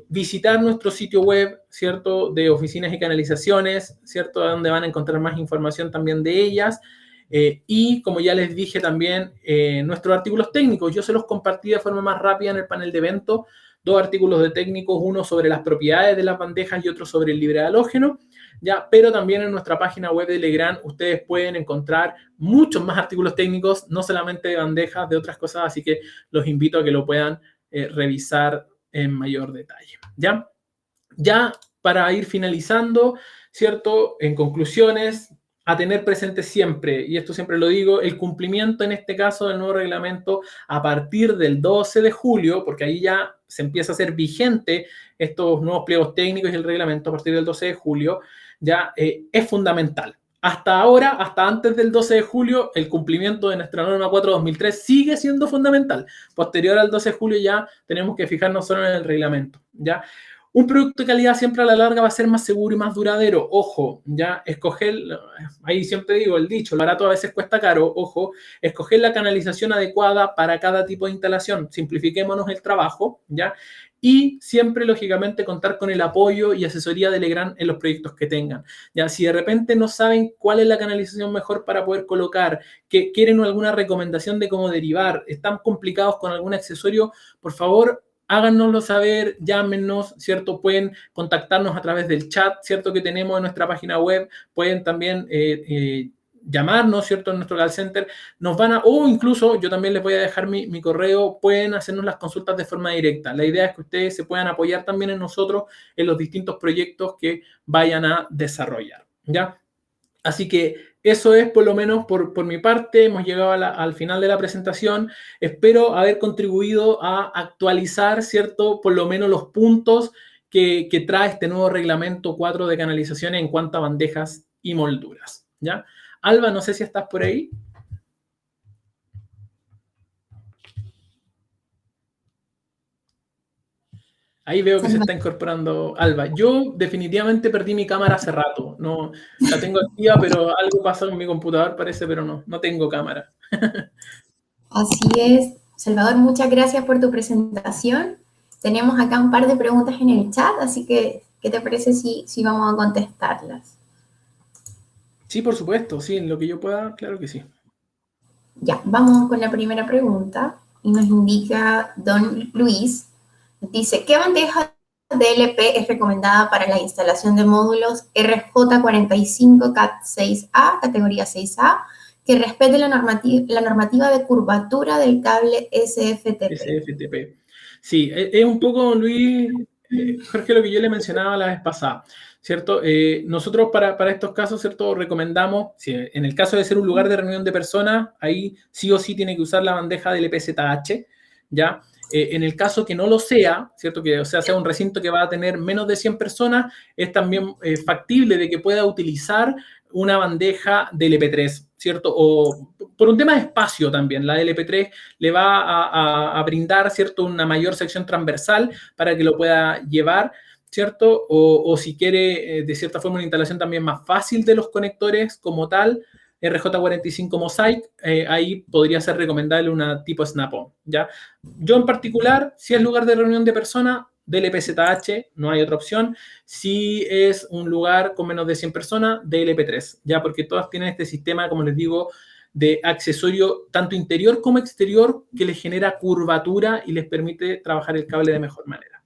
visitar nuestro sitio web, ¿cierto?, de oficinas y canalizaciones, ¿cierto?, donde van a encontrar más información también de ellas. Y como ya les dije también, nuestros artículos técnicos, yo se los compartí de forma más rápida en el panel de eventos, 2 artículos de técnicos, uno sobre las propiedades de las bandejas y otro sobre el libre halógeno, ¿ya? Pero también en nuestra página web de Legrand ustedes pueden encontrar muchos más artículos técnicos, no solamente de bandejas, de otras cosas, así que los invito a que lo puedan revisar en mayor detalle, ¿ya? Ya para ir finalizando, ¿cierto? En conclusiones, a tener presente siempre, y esto siempre lo digo, el cumplimiento en este caso del nuevo reglamento a partir del 12 de julio, porque ahí ya se empieza a hacer vigente estos nuevos pliegos técnicos y el reglamento a partir del 12 de julio, ya es fundamental. Hasta ahora, hasta antes del 12 de julio, el cumplimiento de nuestra norma 4/2003 sigue siendo fundamental. Posterior al 12 de julio ya tenemos que fijarnos solo en el reglamento, ¿ya? Un producto de calidad siempre a la larga va a ser más seguro y más duradero. Ojo, ya escoger, ahí siempre digo el dicho, lo barato a veces cuesta caro. Ojo, escoger la canalización adecuada para cada tipo de instalación. Simplifiquémonos el trabajo, ¿ya? Y siempre, lógicamente, contar con el apoyo y asesoría de Legrand en los proyectos que tengan. Ya, si de repente no saben cuál es la canalización mejor para poder colocar, que quieren alguna recomendación de cómo derivar, están complicados con algún accesorio, por favor, háganoslo saber, llámenos, ¿cierto? Pueden contactarnos a través del chat, ¿cierto?, que tenemos en nuestra página web. Pueden también llamarnos, ¿cierto?, en nuestro call center. O incluso, yo también les voy a dejar mi correo, pueden hacernos las consultas de forma directa. La idea es que ustedes se puedan apoyar también en nosotros en los distintos proyectos que vayan a desarrollar, ¿ya? Así que eso es por lo menos por mi parte. Hemos llegado al final de la presentación. Espero haber contribuido a actualizar, ¿cierto?, por lo menos los puntos que trae este nuevo reglamento 4 de canalizaciones en cuanto a bandejas y molduras, ¿ya? Alba, no sé si estás por ahí. Ahí veo que se está incorporando Alba. Yo definitivamente perdí mi cámara hace rato. No, la tengo activa, pero algo pasa con mi computador, parece, pero no tengo cámara. Así es. Salvador, muchas gracias por tu presentación. Tenemos acá un par de preguntas en el chat, así que, ¿qué te parece si vamos a contestarlas? Sí, por supuesto, sí, en lo que yo pueda, claro que sí. Ya, vamos con la primera pregunta y nos indica don Luis. Dice, ¿qué bandeja DLP es recomendada para la instalación de módulos RJ45 CAT6A, categoría 6A, que respete la normativa de curvatura del cable SFTP? SFTP. Sí, es un poco, Luis, Jorge, lo que yo le mencionaba la vez pasada, ¿cierto? Nosotros para estos casos, ¿cierto?, recomendamos, si en el caso de ser un lugar de reunión de personas, ahí sí o sí tiene que usar la bandeja del LPZH, ¿ya? En el caso que no lo sea, ¿cierto?, que sea un recinto que va a tener menos de 100 personas, es también factible de que pueda utilizar una bandeja de LP3, ¿cierto? O por un tema de espacio también, la LP3 le va a brindar, ¿cierto?, una mayor sección transversal para que lo pueda llevar, ¿cierto? O si quiere, de cierta forma, una instalación también más fácil de los conectores como tal, RJ45 Mosaic, ahí podría ser recomendable una tipo Snap-on, ¿ya? Yo en particular, si es lugar de reunión de personas, DLPZH, no hay otra opción. Si es un lugar con menos de 100 personas, DLP3, ¿ya? Porque todas tienen este sistema, como les digo, de accesorio tanto interior como exterior que les genera curvatura y les permite trabajar el cable de mejor manera.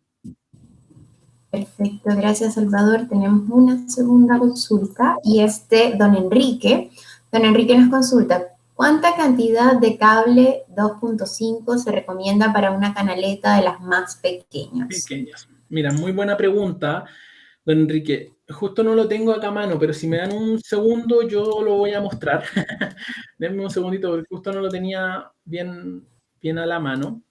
Perfecto, gracias Salvador. Tenemos una segunda consulta y es de don Enrique. Don Enrique nos consulta, ¿cuánta cantidad de cable 2.5 se recomienda para una canaleta de las más pequeñas? Pequeñas. Mira, muy buena pregunta, don Enrique. Justo no lo tengo acá a mano, pero si me dan un segundo yo lo voy a mostrar. Denme un segundito porque justo no lo tenía bien, bien a la mano.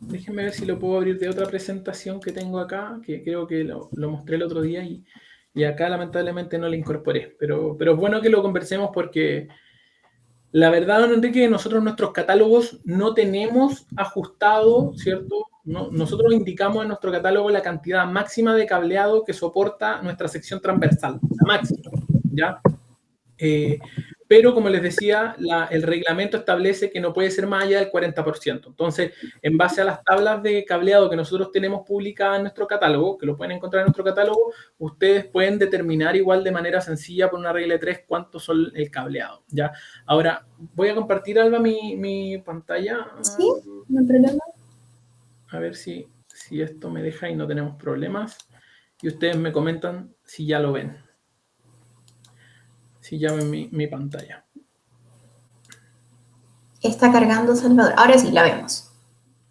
Déjenme ver si lo puedo abrir de otra presentación que tengo acá, que creo que lo mostré el otro día y acá lamentablemente no lo incorporé. Pero es bueno que lo conversemos porque la verdad, don Enrique, nosotros nuestros catálogos no tenemos ajustado, ¿cierto? No, nosotros indicamos en nuestro catálogo la cantidad máxima de cableado que soporta nuestra sección transversal, la máxima, ¿ya? Pero como les decía, el reglamento establece que no puede ser más allá del 40%. Entonces, en base a las tablas de cableado que nosotros tenemos publicadas en nuestro catálogo, que lo pueden encontrar en nuestro catálogo, ustedes pueden determinar igual de manera sencilla por una regla de 3 cuánto son el cableado, ¿ya? Ahora, voy a compartir, Alba, mi pantalla. Sí, no hay problema. A ver si esto me deja y no tenemos problemas. Y ustedes me comentan si ya lo ven. Si ya ven mi pantalla. Está cargando Salvador. Ahora sí, la vemos.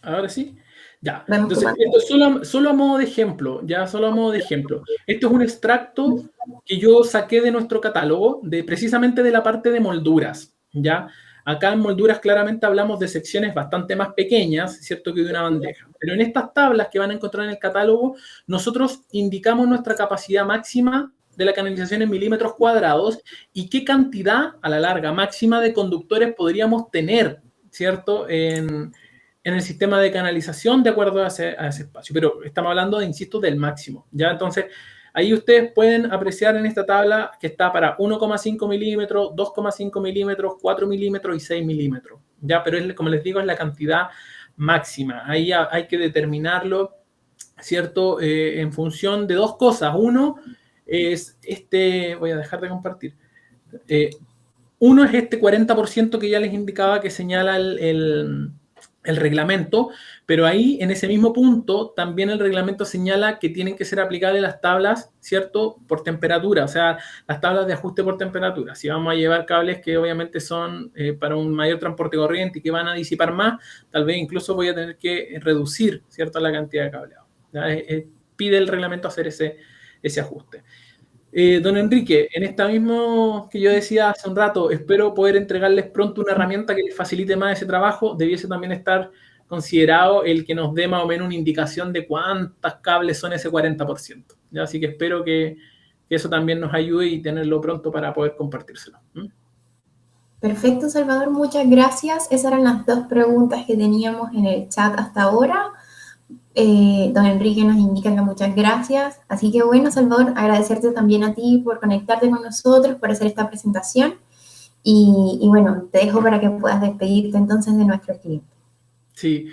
Ahora sí. Ya. Vemos Entonces, esto es solo a modo de ejemplo. Ya, solo a modo de ejemplo. Esto es un extracto que yo saqué de nuestro catálogo, precisamente de la parte de molduras. ¿Ya? Acá en molduras claramente hablamos de secciones bastante más pequeñas, ¿cierto?, que de una bandeja. Pero en estas tablas que van a encontrar en el catálogo, nosotros indicamos nuestra capacidad máxima de la canalización en milímetros cuadrados y qué cantidad a la larga máxima de conductores podríamos tener, ¿cierto?, en el sistema de canalización de acuerdo a ese espacio. Pero estamos hablando, insisto, del máximo, ¿ya? Entonces, ahí ustedes pueden apreciar en esta tabla que está para 1,5 milímetros, 2,5 milímetros, 4 milímetros y 6 milímetros, ¿ya? Pero es, como les digo, es la cantidad máxima. Ahí hay que determinarlo, ¿cierto?, en función de dos cosas. Uno es voy a dejar de compartir. Uno es este 40% que ya les indicaba que señala el reglamento, pero ahí en ese mismo punto también el reglamento señala que tienen que ser aplicables las tablas, ¿cierto?, por temperatura, o sea, las tablas de ajuste por temperatura. Si vamos a llevar cables que obviamente son para un mayor transporte corriente y que van a disipar más, tal vez incluso voy a tener que reducir, ¿cierto?, la cantidad de cableado. Pide el reglamento hacer ese ajuste. Don Enrique, en esta mismo que yo decía hace un rato, espero poder entregarles pronto una herramienta que les facilite más ese trabajo. Debiese también estar considerado el que nos dé más o menos una indicación de cuántas cables son ese 40%. ¿Ya? Así que espero que eso también nos ayude y tenerlo pronto para poder compartírselo. Perfecto, Salvador, muchas gracias. Esas eran las dos preguntas que teníamos en el chat hasta ahora. Don Enrique nos indica que muchas gracias. Así que bueno, Salvador, agradecerte también a ti por conectarte con nosotros, por hacer esta presentación. Y bueno, te dejo para que puedas despedirte entonces de nuestro cliente. Sí.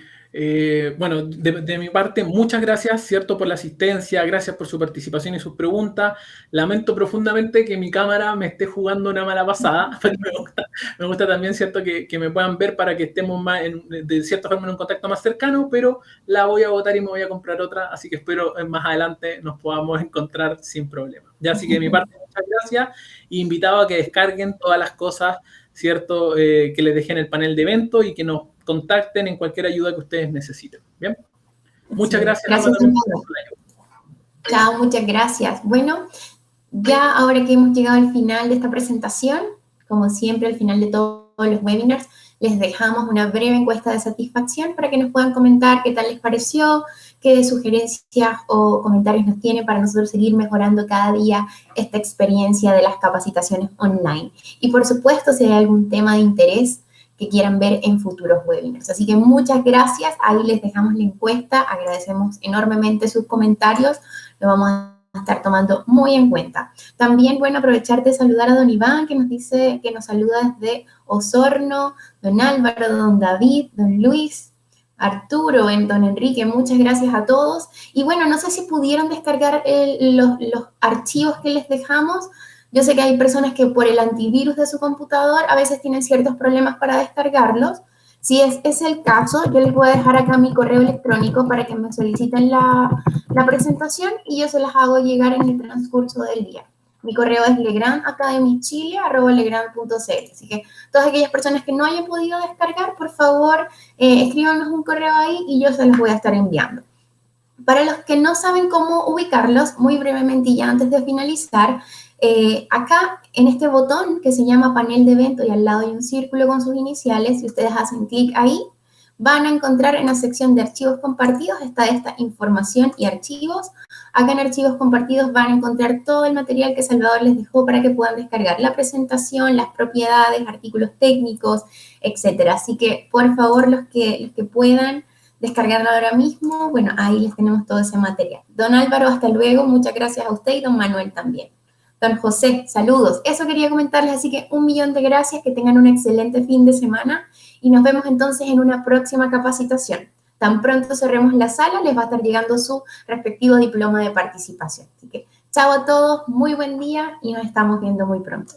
Bueno, de mi parte, muchas gracias, ¿cierto?, por la asistencia, gracias por su participación y sus preguntas. Lamento profundamente que mi cámara me esté jugando una mala pasada, pero me gusta también, ¿cierto?, que me puedan ver para que estemos más de cierta forma en un contacto más cercano, pero la voy a botar y me voy a comprar otra, así que espero más adelante nos podamos encontrar sin problema. Ya, así que de mi parte, muchas gracias y invitado a que descarguen todas las cosas, ¿cierto?, que les dejé en el panel de evento y que nos contacten en cualquier ayuda que ustedes necesiten. ¿Bien? Muchas gracias. Gracias, chao, muchas gracias. Bueno, ya ahora que hemos llegado al final de esta presentación, como siempre al final de todos los webinars, les dejamos una breve encuesta de satisfacción para que nos puedan comentar qué tal les pareció, qué sugerencias o comentarios nos tienen para nosotros seguir mejorando cada día esta experiencia de las capacitaciones online. Y por supuesto, si hay algún tema de interés que quieran ver en futuros webinars. Así que muchas gracias, ahí les dejamos la encuesta, agradecemos enormemente sus comentarios, lo vamos a estar tomando muy en cuenta. También, bueno, aprovechar de saludar a don Iván, que nos dice que nos saluda desde Osorno, don Álvaro, don David, don Luis, Arturo, don Enrique, muchas gracias a todos. Y bueno, no sé si pudieron descargar los archivos que les dejamos. Yo sé que hay personas que por el antivirus de su computador a veces tienen ciertos problemas para descargarlos, Si es el caso, yo les voy a dejar acá mi correo electrónico para que me soliciten la presentación y yo se las hago llegar en el transcurso del día. Mi correo es legrandacademychile@legrand.cl. Así que todas aquellas personas que no hayan podido descargar, por favor, escríbanos un correo ahí y yo se los voy a estar enviando. Para los que no saben cómo ubicarlos, muy brevemente y ya antes de finalizar, acá en este botón que se llama panel de evento y al lado hay un círculo con sus iniciales, si ustedes hacen clic ahí, van a encontrar en la sección de archivos compartidos está esta información y archivos. Acá en archivos compartidos van a encontrar todo el material que Salvador les dejó para que puedan descargar la presentación, las propiedades, artículos técnicos, etcétera. Así que, por favor, los que puedan descargarlo ahora mismo, bueno, ahí les tenemos todo ese material. Don Álvaro, hasta luego, muchas gracias a usted y don Manuel también. Don José, saludos. Eso quería comentarles, así que 1.000.000 de gracias, que tengan un excelente fin de semana y nos vemos entonces en una próxima capacitación. Tan pronto cerremos la sala, les va a estar llegando su respectivo diploma de participación. Así que chao a todos, muy buen día y nos estamos viendo muy pronto.